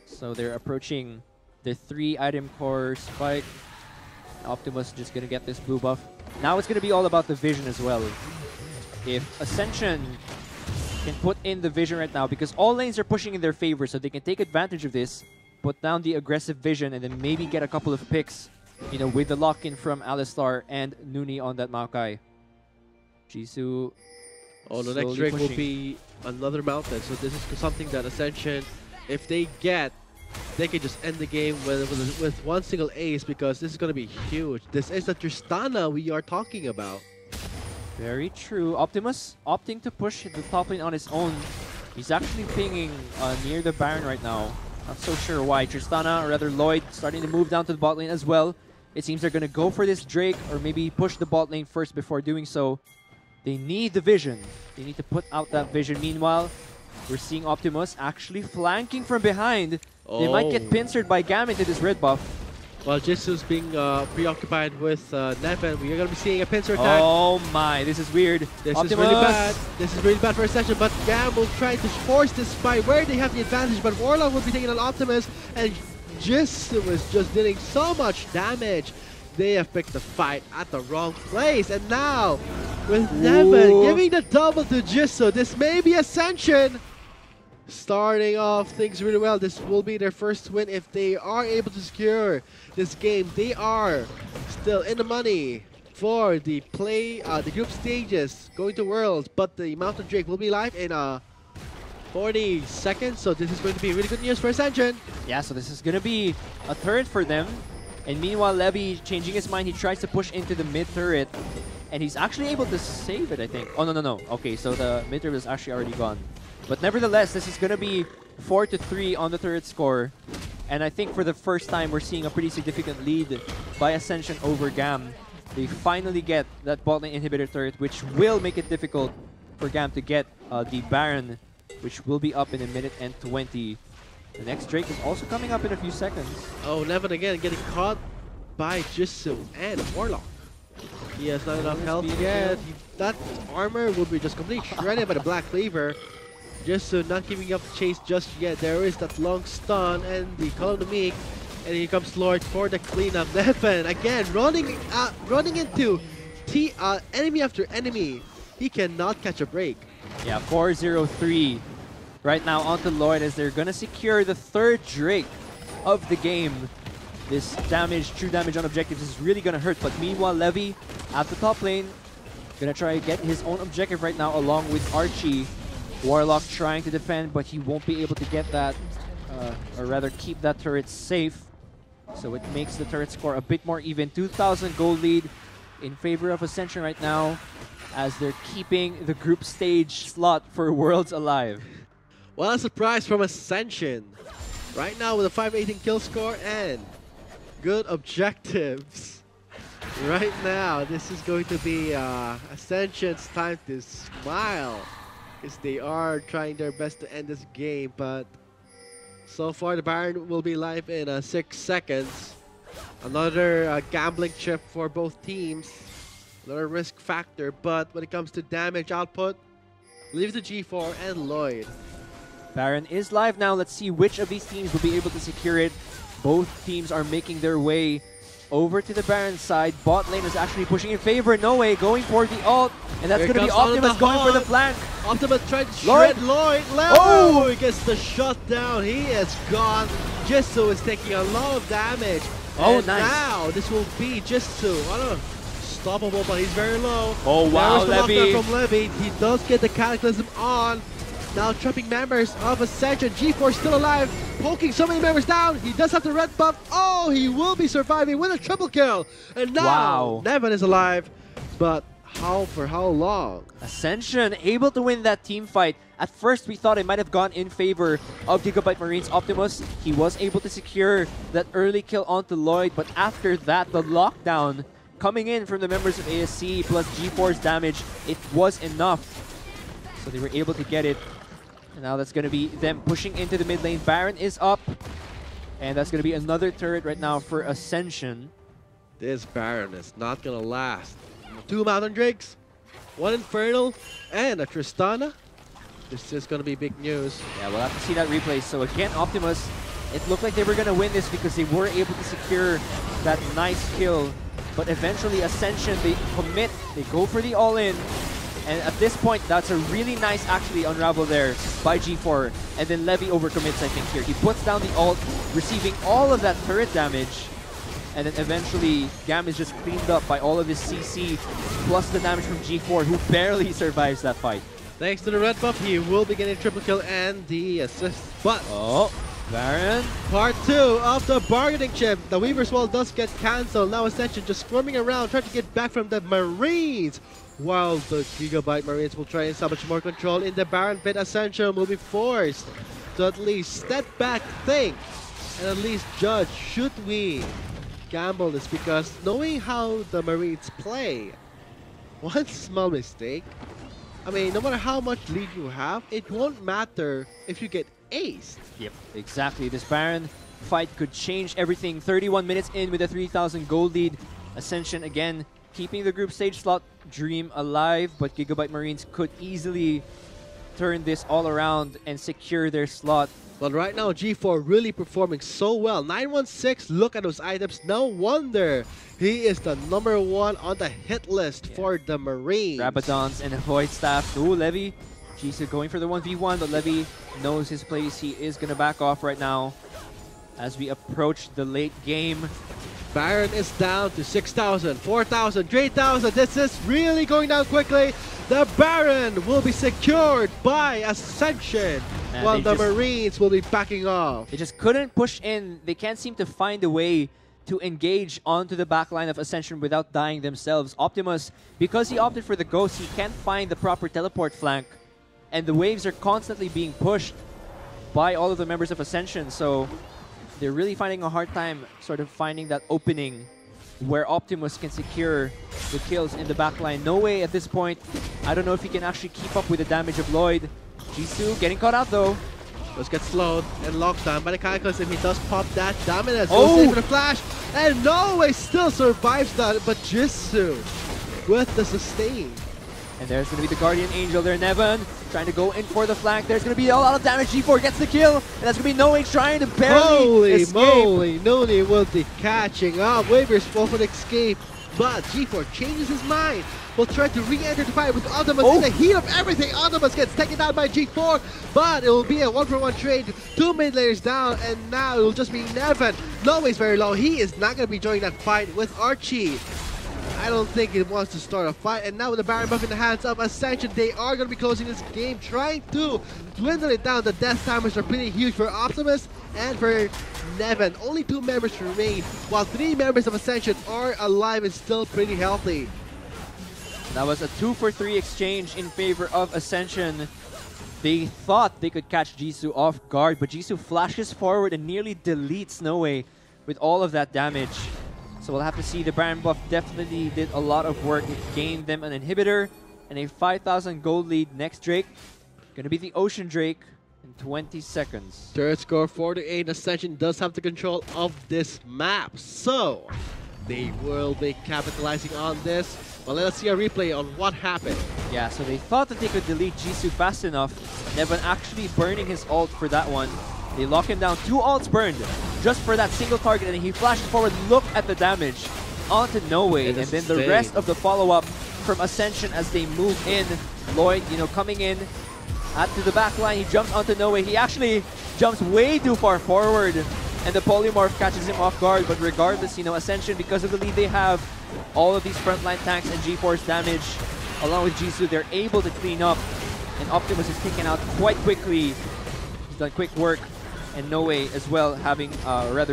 So they're approaching the 3 item core spike. Optimus just gonna get this blue buff. Now it's going to be all about the vision as well. If Ascension can put in the vision right now, because all lanes are pushing in their favor, so they can take advantage of this, put down the aggressive vision, and then maybe get a couple of picks, you know, with the lock-in from Alistar and Nuni on that Maokai. Jisoo. Oh, the next Drake will be another mountain, so this is something that Ascension, if they get, they can just end the game with one single ace, because this is going to be huge. This is the Tristana we are talking about. Very true. Optimus opting to push the top lane on his own. He's actually pinging near the Baron right now. Not so sure why. Tristana, or rather Lloyd, starting to move down to the bot lane as well. It seems they're going to go for this Drake, or maybe push the bot lane first before doing so. They need the vision. They need to put out that vision. Meanwhile, we're seeing Optimus actually flanking from behind. They might get pincered by GAM into this red buff. While Jisoo's being preoccupied with Nevan, we are going to be seeing a pincer attack. Oh my, this is weird. This Optimus. is really bad. This is really bad for Ascension, but GAM will try to force this fight where they have the advantage, but Warlock will be taking on Optimus, and Jisoo is just dealing so much damage. They have picked the fight at the wrong place, and now with Nevan giving the double to Jisoo, this may be Ascension starting off things really well. This will be their first win if they are able to secure this game. They are still in the money for the group stages going to Worlds, but the Mountain Drake will be live in 40 seconds, so this is going to be really good news for Ascension. Yeah, so this is going to be a turret for them. And meanwhile, Levy changing his mind, he tries to push into the mid turret, and he's actually able to save it, I think. Oh, no. Okay, so the mid turret is actually already gone. But nevertheless, this is going to be 4-3 on the turret score. And I think for the first time, we're seeing a pretty significant lead by Ascension over GAM. They finally get that bot lane inhibitor turret, which will make it difficult for GAM to get the Baron, which will be up in a minute and 20. The next Drake is also coming up in a few seconds. Oh, Nevan again getting caught by Jisoo and Warlock. He has not enough health yet. That armor will be just completely shredded by the Black Cleaver. Jisoo not keeping up the chase just yet. There is that long stun and the Column of Meek. And here comes Lord for the cleanup. Nevan again running into enemy after enemy. He cannot catch a break. Yeah, 4-0-3 right now onto Lloyd as they're gonna secure the third Drake of the game. This damage, true damage on objectives is really gonna hurt, but meanwhile Levy at the top lane gonna try to get his own objective right now along with Archie. Warlock trying to defend, but he won't be able to get that, or rather keep that turret safe. So it makes the turret score a bit more even. 2,000 gold lead in favor of Ascension right now as they're keeping the group stage slot for Worlds alive. Well, a surprise from Ascension. Right now with a 518 kill score and good objectives. Right now, this is going to be Ascension's time to smile. Because they are trying their best to end this game, but so far the Baron will be live in 6 seconds. Another gambling chip for both teams. Another risk factor, but when it comes to damage output, leave it to G4 and Lloyd. Baron is live now. Let's see which of these teams will be able to secure it. Both teams are making their way over to the Baron side. Bot lane is actually pushing in favor. No way, going for the ult. And that's going to be Optimus going for the flank. Optimus trying to shred Lloyd. Oh, he gets the shutdown. He is gone. Jisoo is taking a lot of damage. Oh, and nice. Now this will be Jisoo. I don't know. Stoppable, but he's very low. Oh, wow, Levy. From Levy. He does get the Cataclysm on. Now trapping members of Ascension. G4 still alive. Poking so many members down. He does have the red buff. Oh, he will be surviving with a triple kill. And now Nevin is alive. But for how long? Ascension able to win that team fight. At first, we thought it might have gone in favor of Gigabyte Marines. Optimus, he was able to secure that early kill onto Lloyd. But after that, the lockdown coming in from the members of ASC plus G4's damage, it was enough. So they were able to get it. And now that's going to be them pushing into the mid lane. Baron is up. And that's going to be another turret right now for Ascension. This Baron is not going to last. 2 Mountain Drakes, 1 Infernal, and a Tristana. This is going to be big news. Yeah, we'll have to see that replay. So again, Optimus, it looked like they were going to win this because they were able to secure that nice kill. But eventually Ascension, they commit, they go for the all-in. And at this point, that's a really nice actually unravel there by G4. And then Levy overcommits, I think, here. He puts down the ult, receiving all of that turret damage. And then eventually, GAM is just cleaned up by all of his CC, plus the damage from G4, who barely survives that fight. Thanks to the red buff, he will be getting triple kill and the assist. But Baron. Part 2 of the bargaining chip. The Weaver's Wall does get cancelled. Now Ascension just squirming around, trying to get back from the Marines. While the Gigabyte Marines will try and establish more control in the Baron pit, Ascension will be forced to at least step back, think, and at least judge, should we gamble this? Because knowing how the Marines play, one small mistake, I mean, no matter how much lead you have, it won't matter if you get aced. Yep, exactly. This Baron fight could change everything. 31 minutes in with a 3,000 gold lead. Ascension again keeping the group stage slot dream alive, but Gigabyte Marines could easily turn this all around and secure their slot. But right now, G4 really performing so well. 916, look at those items. No wonder he is the #1 on the hit list for the Marines. Rabadons and a Void Staff. Ooh, Levy. Jisoo going for the 1v1, but Levy knows his place. He is going to back off right now as we approach the late game. Baron is down to 6,000, 4,000, 3,000. This is really going down quickly. The Baron will be secured by Ascension, while the Marines will be backing off. They just couldn't push in. They can't seem to find a way to engage onto the backline of Ascension without dying themselves. Optimus, because he opted for the Ghost, he can't find the proper teleport flank. And the waves are constantly being pushed by all of the members of Ascension. So they're really finding a hard time sort of finding that opening where Optimus can secure the kills in the backline. No way at this point. I don't know if he can actually keep up with the damage of Lloyd. Jisoo getting caught out though. Just gets slowed and locked down by the Cataclysm. He does pop that dominance. Goes in for the flash. And no way still survives that. But Jisoo with the sustain. And there's going to be the Guardian Angel there, Nevin, trying to go in for the flank. There's going to be a lot of damage. G4 gets the kill, and that's going to be Noe trying to barely escape. Holy moly, Noni will be catching up. Waivers will for the escape. but G4 changes his mind. Will try to re-enter the fight with Optimus in the heat of everything. Optimus gets taken down by G4, but it will be a 1-for-1 trade. 2 mid layers down, and now it will just be Nevin. Low is very low. He is not going to be joining that fight with Archie. I don't think he wants to start a fight. And now with the Baron buff in the hands of Ascension, they are going to be closing this game, trying to dwindle it down. The death timers are pretty huge for Optimus and for Nevin. Only 2 members remain, while 3 members of Ascension are alive and still pretty healthy. That was a 2-for-3 exchange in favor of Ascension. They thought they could catch Jisoo off guard, but Jisoo flashes forward and nearly deletes Noe with all of that damage. So we'll have to see. The Baron buff definitely did a lot of work. It gained them an inhibitor and a 5,000 gold lead. Next Drake, gonna be the Ocean Drake in 20 seconds. Third score 4-8. Ascension does have the control of this map, so they will be capitalizing on this. Well, let us see a replay on what happened. Yeah, so they thought that they could delete Jisoo fast enough. Nevin actually burning his ult for that one. They lock him down. 2 ults burned just for that single target, and he flashes forward. Look at the damage onto Noe, and then the rest of the follow-up from Ascension as they move in. Lloyd, coming in to the back line. He jumps onto Noe. He actually jumps way too far forward, and the polymorph catches him off guard. But regardless, Ascension, because of the lead they have, all of these frontline tanks and G-Force damage, along with Jisoo, they're able to clean up, and Optimus is taken out quite quickly. He's done quick work. And Noe as well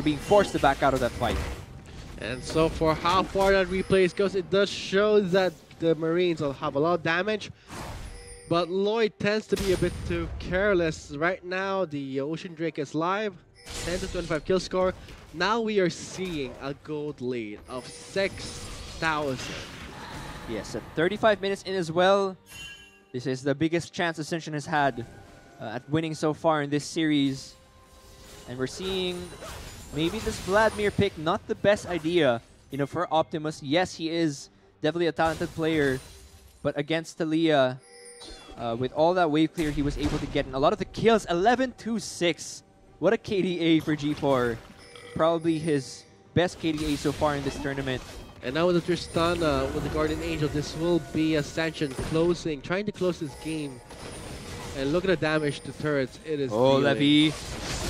being forced to back out of that fight. And so for how far that replay goes, it does show that the Marines will have a lot of damage. But Lloyd tends to be a bit too careless. Right now, the Ocean Drake is live. 10 to 25 kill score. Now we are seeing a gold lead of 6,000. Yes, at 35 minutes in as well. This is the biggest chance Ascension has had at winning so far in this series. And we're seeing maybe this Vladimir pick, not the best idea, for Optimus. Yes, he is definitely a talented player, but against Talia, with all that wave clear, he was able to get in a lot of the kills. 11-2-6. What a KDA for G4. Probably his best KDA so far in this tournament. And now with the Tristana, with the Guardian Angel, this will be Ascension trying to close this game. And look at the damage to turrets. It is Levy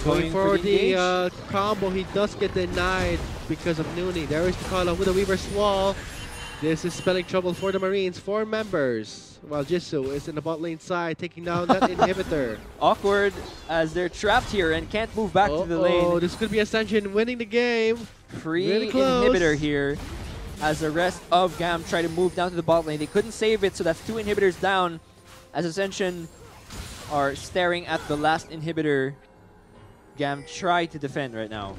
going for the combo. He does get denied because of Nooney. There is the call out with a Weaver's Wall. This is spelling trouble for the Marines. 4 members. While Jisoo is in the bot lane side taking down that inhibitor. Awkward as they're trapped here and can't move back to the lane. Oh, this could be Ascension winning the game. Free really inhibitor here as the rest of GAM try to move down to the bot lane. They couldn't save it, so that's 2 inhibitors down as Ascension are staring at the last inhibitor. GAM try to defend right now.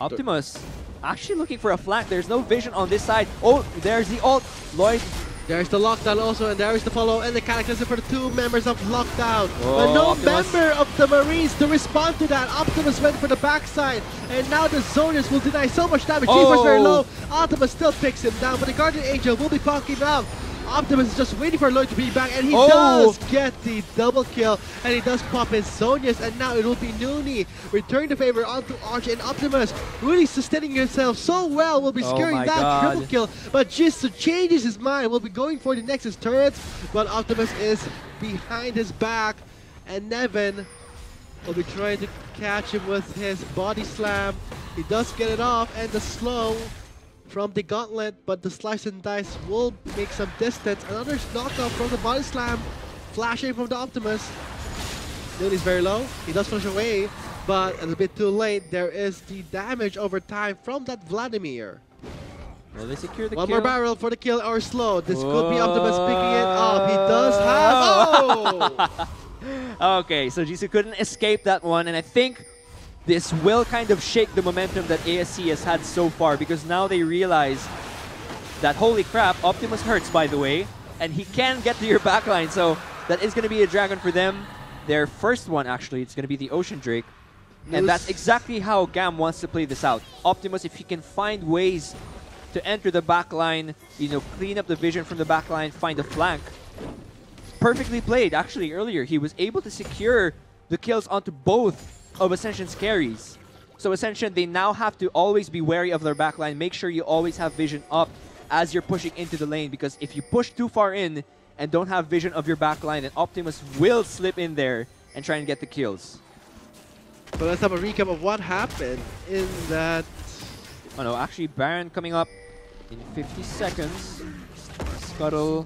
Optimus actually looking for a flank. There's no vision on this side. Oh, there's the ult. Lloyd. There's the lockdown also, and there is the follow and the cataclysm for the 2 members of lockdown. Oh, but no Optimus. member of the Marines to respond to that. Optimus went for the backside, and now the Zoners will deny so much damage. G-Force very low. Optimus still picks him down, but the Guardian Angel will be poking out. Optimus is just waiting for Lloyd to be back, and he does get the double kill, and he does pop his Zonias, and now it will be Nooney returning the favor onto Arch, and Optimus really sustaining himself so well, will be securing that triple kill, but Jisoo changes his mind, will be going for the Nexus turrets, but Optimus is behind his back, and Nevin will be trying to catch him with his body slam. He does get it off, and the slow from the gauntlet, but the slice and dice will make some distance. Another knockoff from the body slam, flashing from the Optimus. Nooney's very low. He does flash away, but a bit too late. There is the damage over time from that Vladimir. Will they secure the One kill? more barrel for the kill or slow. This could be Optimus picking it up. He does have. Oh! Okay, so Jisoo couldn't escape that one, and I think this will kind of shake the momentum that ASC has had so far, because now they realize that, holy crap, Optimus hurts, by the way, and he can get to your backline, so that is going to be a dragon for them. Their first one, actually, it's going to be the Ocean Drake, and that's exactly how GAM wants to play this out. Optimus, if he can find ways to enter the backline, clean up the vision from the backline, find a flank. Perfectly played, actually, earlier. He was able to secure the kills onto both of Ascension's carries. So Ascension, they now have to always be wary of their backline. Make sure you always have vision up as you're pushing into the lane, because if you push too far in and don't have vision of your backline, then Optimus will slip in there and try and get the kills. So let's have a recap of what happened in that. Oh no, actually Baron coming up in 50 seconds. Scuttle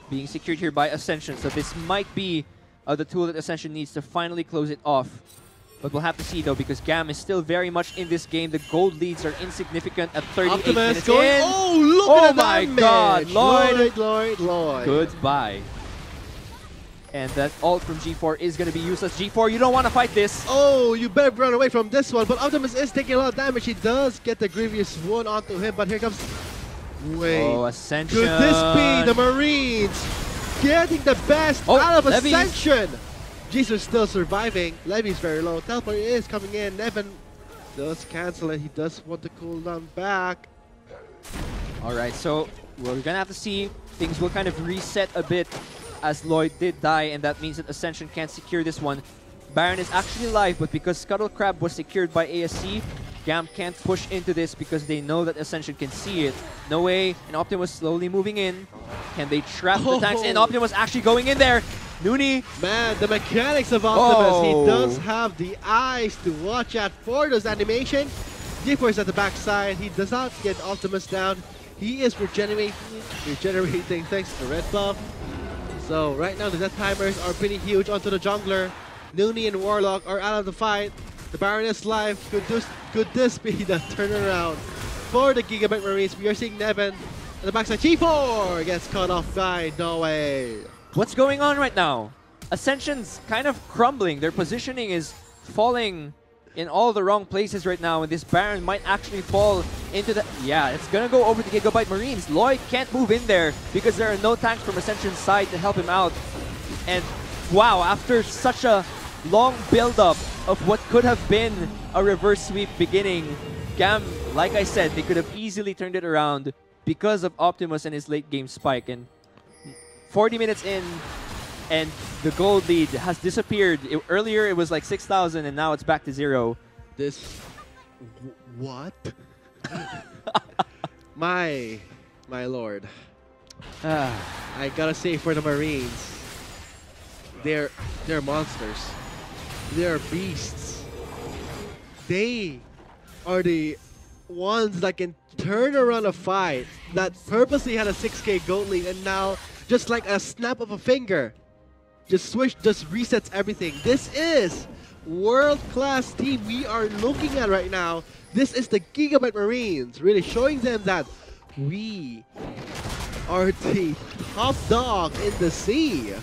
being secured here by Ascension. So this might be the tool that Ascension needs to finally close it off. But we'll have to see though, because GAM is still very much in this game. The gold leads are insignificant at 38 Optimus minutes going, in. oh, look at that my god, Lloyd. Goodbye. And that ult from G4 is going to be useless. G4, you don't want to fight this. Oh, you better run away from this one. But Optimus is taking a lot of damage. He does get the grievous wound onto him, but here comes... Wait. Oh, Ascension. Could this be the Marines getting the best out of Levy's. Ascension? Jesus still surviving. Levy's very low. Teleport is coming in. Nevin does cancel it. He does want to cool down back. Alright, so we're going to have to see. Things will kind of reset a bit as Lloyd did die, and that means that Ascension can't secure this one. Baron is actually alive, but because Scuttle Crab was secured by ASC, GAM can't push into this because they know that Ascension can see it. No way, and Optimus slowly moving in. Can they trap the tanks in? Optimus actually going in there. Nooney. Man, the mechanics of Optimus. Oh. He does have the eyes to watch out for those animation. G4 is at the backside. He does not get Optimus down. He is regenerating thanks to red buff. So right now the death timers are pretty huge onto the jungler. Nooney and Warlock are out of the fight. The Baron is live. Could this be the turnaround for the Gigabyte Marines? We are seeing Nevin at the backside. G4 gets caught off by No Way. What's going on right now? Ascension's kind of crumbling. Their positioning is falling in all the wrong places right now, and this Baron might actually fall into the... Yeah, it's gonna go over to Gigabyte Marines. Lloyd can't move in there because there are no tanks from Ascension's side to help him out. And wow, after such a long build-up of what could have been a reverse sweep beginning, GAM, like I said, they could have easily turned it around because of Optimus and his late game spike. And 40 minutes in, and the gold lead has disappeared. Earlier it was like 6,000 and now it's back to 0. This... What? my lord. I gotta say, for the Marines, they're monsters. They're beasts. They are the ones that can turn around a fight that purposely had a 6k gold lead, and now just like a snap of a finger, just resets everything. This is world-class team we are looking at right now. This is the Gigabyte Marines, really showing them that we are the top dog in the sea.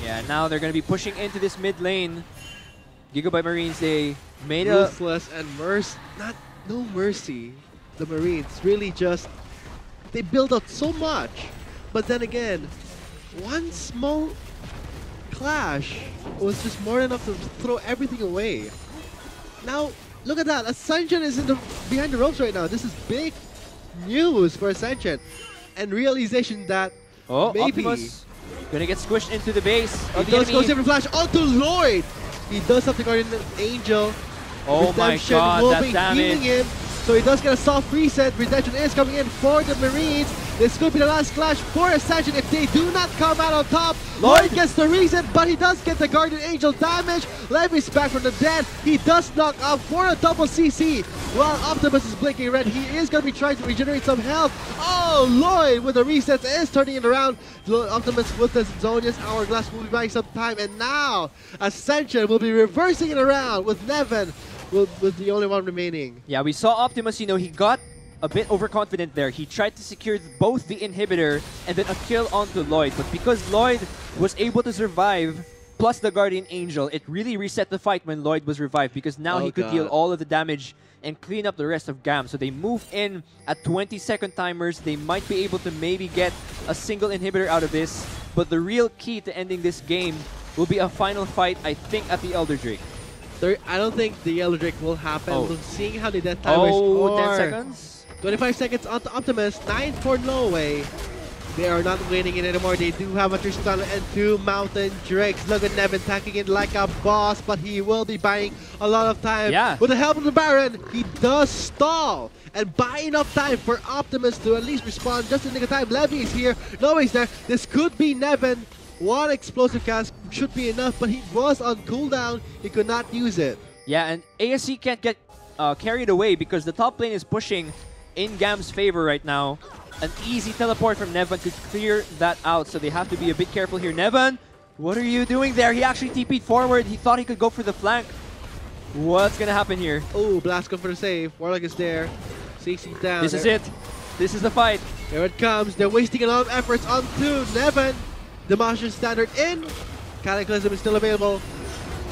Yeah, now they're going to be pushing into this mid lane. Gigabyte Marines, they made a... Ruthless and no mercy. The Marines really just, they build up so much. But then again, one small clash was just more than enough to throw everything away. Now, look at that. Ascension is behind the ropes right now. This is big news for Ascension. And realization that maybe... Optimus gonna get squished into the base of the does enemy. go different flash onto Lloyd. He does have the Guardian Angel. Oh Redemption my god, will that be damage. healing him. So he does get a soft reset. Redemption is coming in for the Marines. This could be the last clash for Ascension if they do not come out on top. Lloyd gets the reset, but he does get the Guardian Angel damage. Levy's back from the dead. He does knock out for a double CC. While Optimus is blinking red, he is going to be trying to regenerate some health. Oh, Lloyd with the resets is turning it around. Optimus with the Zonia's Hourglass will be buying some time. And now Ascension will be reversing it around with Nevin with the only one remaining. Yeah, we saw Optimus, you know, he got a bit overconfident there. He tried to secure both the inhibitor and then a kill onto Lloyd. But because Lloyd was able to survive, plus the Guardian Angel, it really reset the fight when Lloyd was revived, because now he could deal all of the damage and clean up the rest of GAM. So they move in at 20-second timers. They might be able to maybe get a single inhibitor out of this. But the real key to ending this game will be a final fight, I think, at the Elder Drake. I don't think the Elder Drake will happen. Oh. Seeing how the death timers are. 10 seconds? 25 seconds onto Optimus, 9 for No Way. They are not winning it anymore. They do have a Tristana and 2 Mountain Drakes. Look at Nevin attacking it like a boss, but he will be buying a lot of time. Yeah. With the help of the Baron, he does stall and buy enough time for Optimus to at least respond just in the nick of time. Levy is here. Nobody's there. This could be Nevin. One explosive cast should be enough, but he was on cooldown. He could not use it. Yeah, and ASC can't get carried away because the top lane is pushing in GAM's favor right now. An easy teleport from Nevin could clear that out, so they have to be a bit careful here. Nevin, what are you doing there? He actually TP'd forward. He thought he could go for the flank. What's going to happen here? Oh, Blasco for the save. Warlock is there. CC down. This is it. This is the fight. Here it comes. They're wasting a lot of efforts onto Nevin. Demolition Standard in. Cataclysm is still available.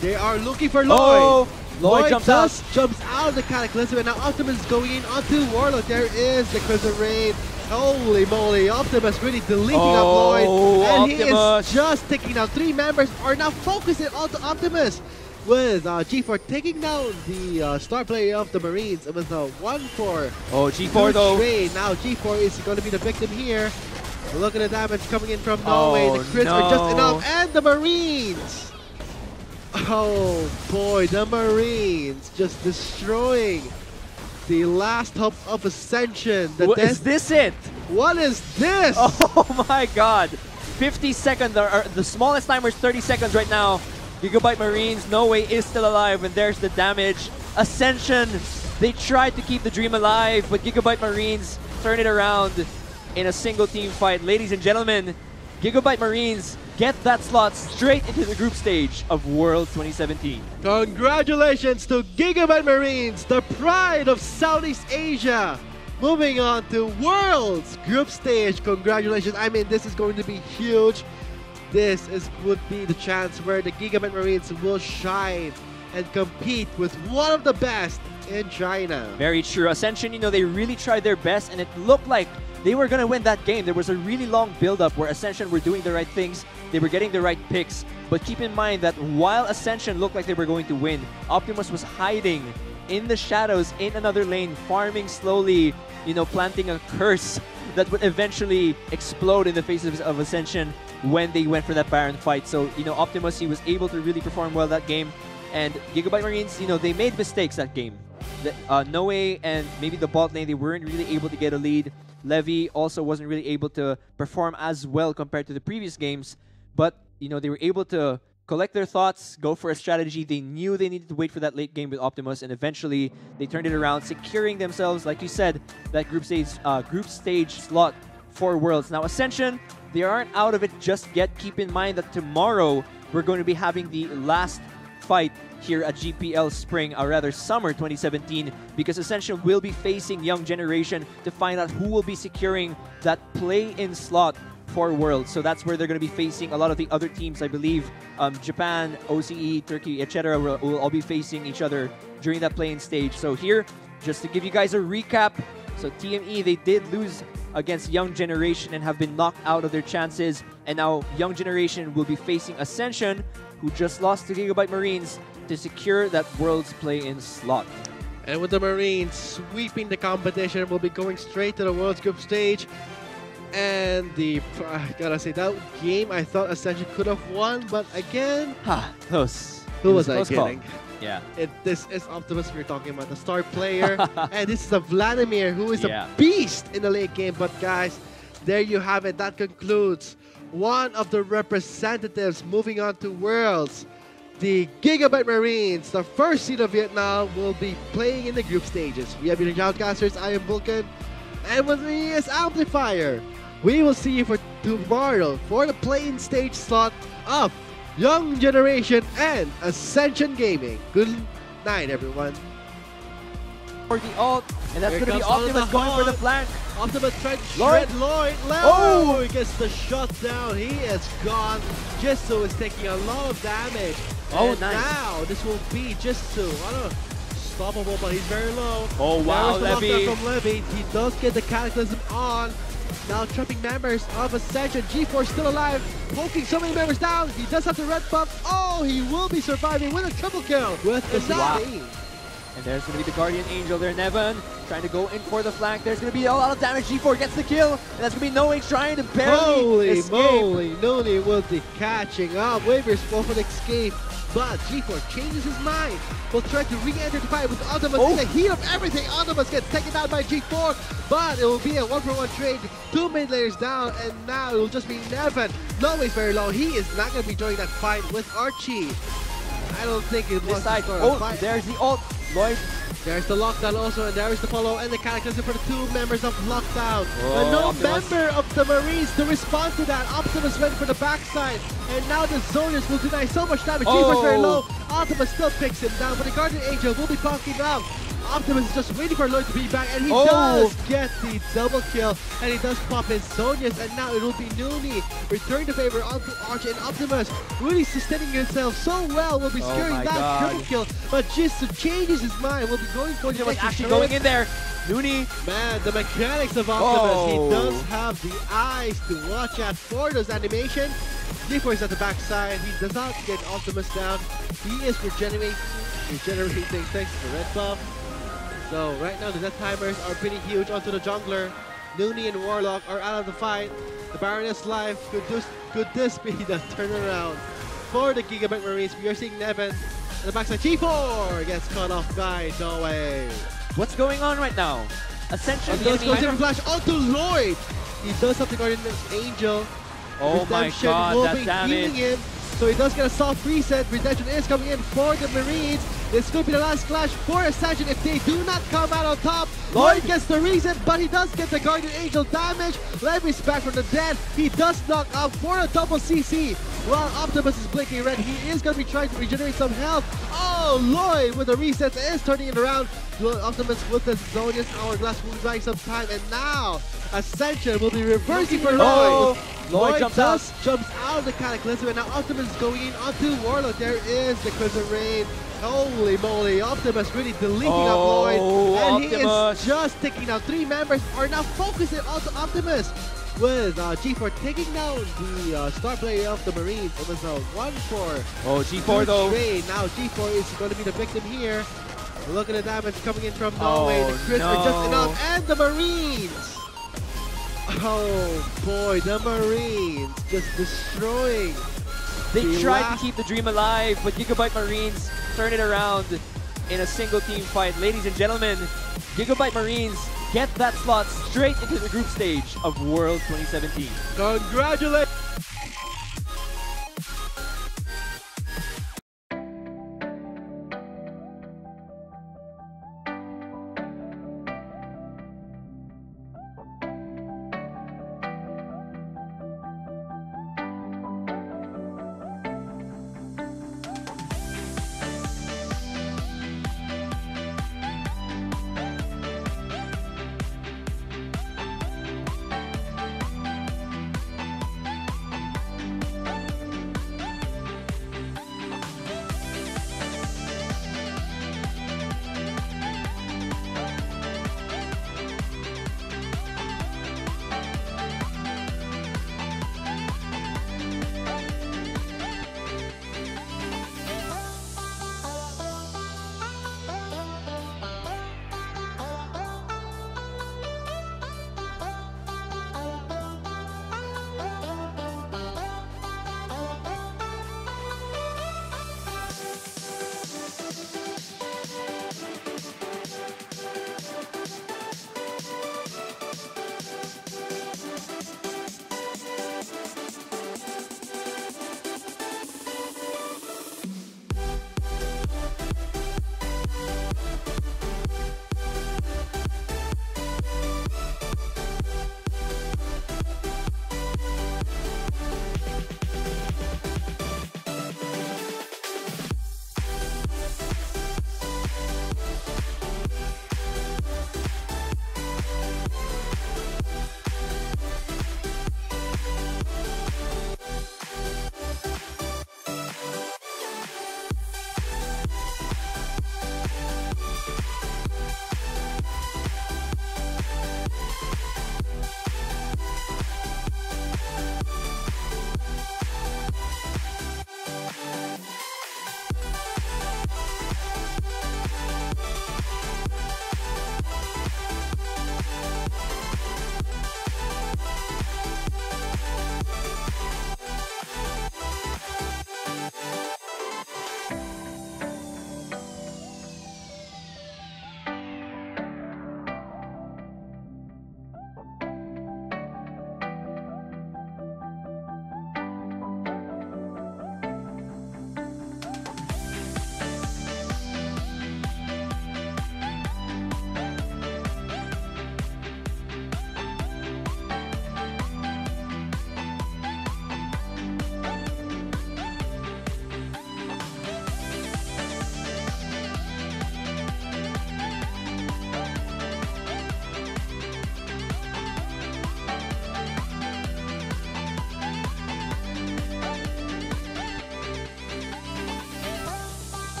They are looking for Lloyd. Oh, Lloyd jumps out of the Cataclysm, and now Optimus is going in onto Warlock. There is the Crimson Rain. Holy moly, Optimus really deleting up Lloyd. And Optimus. He is just taking down 3 members, are now focusing onto Optimus. With G4 taking down the star player of the Marines. It was a 1-4. Oh, G4 though. Trade. Now G4 is going to be the victim here. Look at the damage coming in from Norway. Oh, The crits are just enough. And the Marines. Oh boy, the Marines just destroying the last hope of Ascension. Is this it? What is this? Oh my god. 50 seconds, or the smallest timer is 30 seconds right now. Gigabyte Marines, No Way is still alive, and there's the damage. Ascension, they tried to keep the dream alive, but Gigabyte Marines turn it around in a single team fight. Ladies and gentlemen, Gigabyte Marines get that slot straight into the group stage of Worlds 2017. Congratulations to Gigabyte Marines, the pride of Southeast Asia. Moving on to Worlds group stage. Congratulations. I mean, this is going to be huge. This would be the chance where the Gigabyte Marines will shine and compete with one of the best in China. Very true. Ascension, you know, they really tried their best, and it looked like they were going to win that game. There was a really long build-up where Ascension were doing the right things. They were getting the right picks. But keep in mind that while Ascension looked like they were going to win, Optimus was hiding in the shadows in another lane, farming slowly, you know, planting a curse that would eventually explode in the faces of Ascension when they went for that Baron fight. So, you know, Optimus, he was able to really perform well that game. And Gigabyte Marines, you know, they made mistakes that game. Noe and maybe the bot lane, they weren't really able to get a lead. Levy also wasn't really able to perform as well compared to the previous games. But, you know, they were able to collect their thoughts, go for a strategy. They knew they needed to wait for that late game with Optimus, and eventually they turned it around, securing themselves, like you said, that group stage slot for Worlds. Now, Ascension, they aren't out of it just yet. Keep in mind that tomorrow we're going to be having the last fight here at GPL Spring, or rather Summer 2017, because Ascension will be facing Young Generation to find out who will be securing that play-in slot for Worlds. So that's where they're going to be facing a lot of the other teams. I believe Japan, OCE, Turkey, etc. will all be facing each other during that play-in stage. So here, just to give you guys a recap, so TME, they did lose against Young Generation and have been knocked out of their chances. And now Young Generation will be facing Ascension, who just lost to Gigabyte Marines, to secure that Worlds play-in slot. And with the Marines sweeping the competition, we'll be going straight to the Worlds group stage. And I gotta say, that game I thought Ascension could have won, but again, Close. Who was I kidding? Call. Yeah. This is Optimus we're talking about, the star player. And this is a Vladimir, who is a beast in the late game. But guys, there you have it. That concludes one of the representatives moving on to Worlds. The Gigabyte Marines, the first seed of Vietnam, will be playing in the group stages. We have been the Shoutcasters. I am Vulcan. And with me is Amplifier. We will see you for tomorrow for the play-in stage slot of Young Generation and Ascension Gaming. Good night, everyone. For the ult, and that's going to be Optimus going for the flank. Optimus trying to shred Lloyd. Oh, he gets the shutdown. He is gone. Jitsu is taking a lot of damage. Oh, and nice. Now this will be Jitsu. Stoppable, but he's very low. Oh, wow, Levy. From Levy. He does get the Cataclysm on. Now trapping members of Ascension. G4 still alive, poking so many members down. He does have the red buff. Oh, he will be surviving with a triple kill with the And there's going to be the Guardian Angel there, Nevin, trying to go in for the flank. There's going to be a lot of damage. G4 gets the kill, and that's going to be Noe trying to barely Holy escape. moly, Noni will be catching up. Waivers for an escape, but G4 changes his mind. Will try to re-enter the fight with Optimus. In the heat of everything, Optimus gets taken down by G4, but it will be a 1-for-1 trade. 2 mid layers down, and now it will just be Nevin. Noe is very low. He is not going to be joining that fight with Archie. I don't think it was This side. There's the ult. Lloyd. There's the lockdown also, and there is the follow and the cataclysm for the 2 members of lockdown. But no Optimus. member of the Marines to respond to that. Optimus went for the backside, and now the Zoners will deny so much damage. G4 very low. Optimus still picks him down, but the Guardian Angel will be poking out. Optimus is just waiting for Lloyd to be back, and he does get the double kill, and he does pop his Zonius, and now it will be Nooney returning the favor onto Archie, and Optimus really sustaining himself so well, will be securing that triple kill, but just changes his mind, will be going for the next actually turret. going in there. Nooney. Man, the mechanics of Optimus, he does have the eyes to watch out for those animations. G4 is at the backside, he does not get Optimus down, he is regenerating thanks to the red buff. So right now the death timers are pretty huge onto the jungler. Nooney and Warlock are out of the fight. The Baroness life, could this be the turnaround for the Gigabyte Marines? We are seeing Nevin at the backside. G4 gets cut off by Noe. What's going on right now? Ascension. Flash onto Lloyd. He does have the Guardian Angel. Oh my Redemption god, will that be damage. healing him. So he does get a soft reset. Redemption is coming in for the Marines. This could be the last clash for Ascension if they do not come out on top. Lloyd gets the reset, but he does get the Guardian Angel damage. Levy's back from the dead. He does knock out for a double CC. While Optimus is blinking red, he is going to be trying to regenerate some health. Oh, Lloyd with the reset is turning it around. Optimus with the Zonius Hourglass will be buying some time, and now Ascension will be reversing for Lloyd. Lloyd jumps out of the Cataclysm, and now Optimus is going in onto Warlock. There is the Crimson Rain. Holy moly, Optimus really deleting up Lloyd, and he is just taking out 3 members are now focusing onto Optimus. With G4 taking down the star player of the Marines. It was a 1-4. G4 though. Trade. Now G4 is going to be the victim here. Look at the damage coming in from Norway. The crits are just enough, and the Marines. Oh boy, the Marines just destroying. They tried to keep the dream alive, but Gigabyte Marines turn it around in a single team fight. Ladies and gentlemen, Gigabyte Marines get that slot straight into the group stage of World 2017. Congratulations!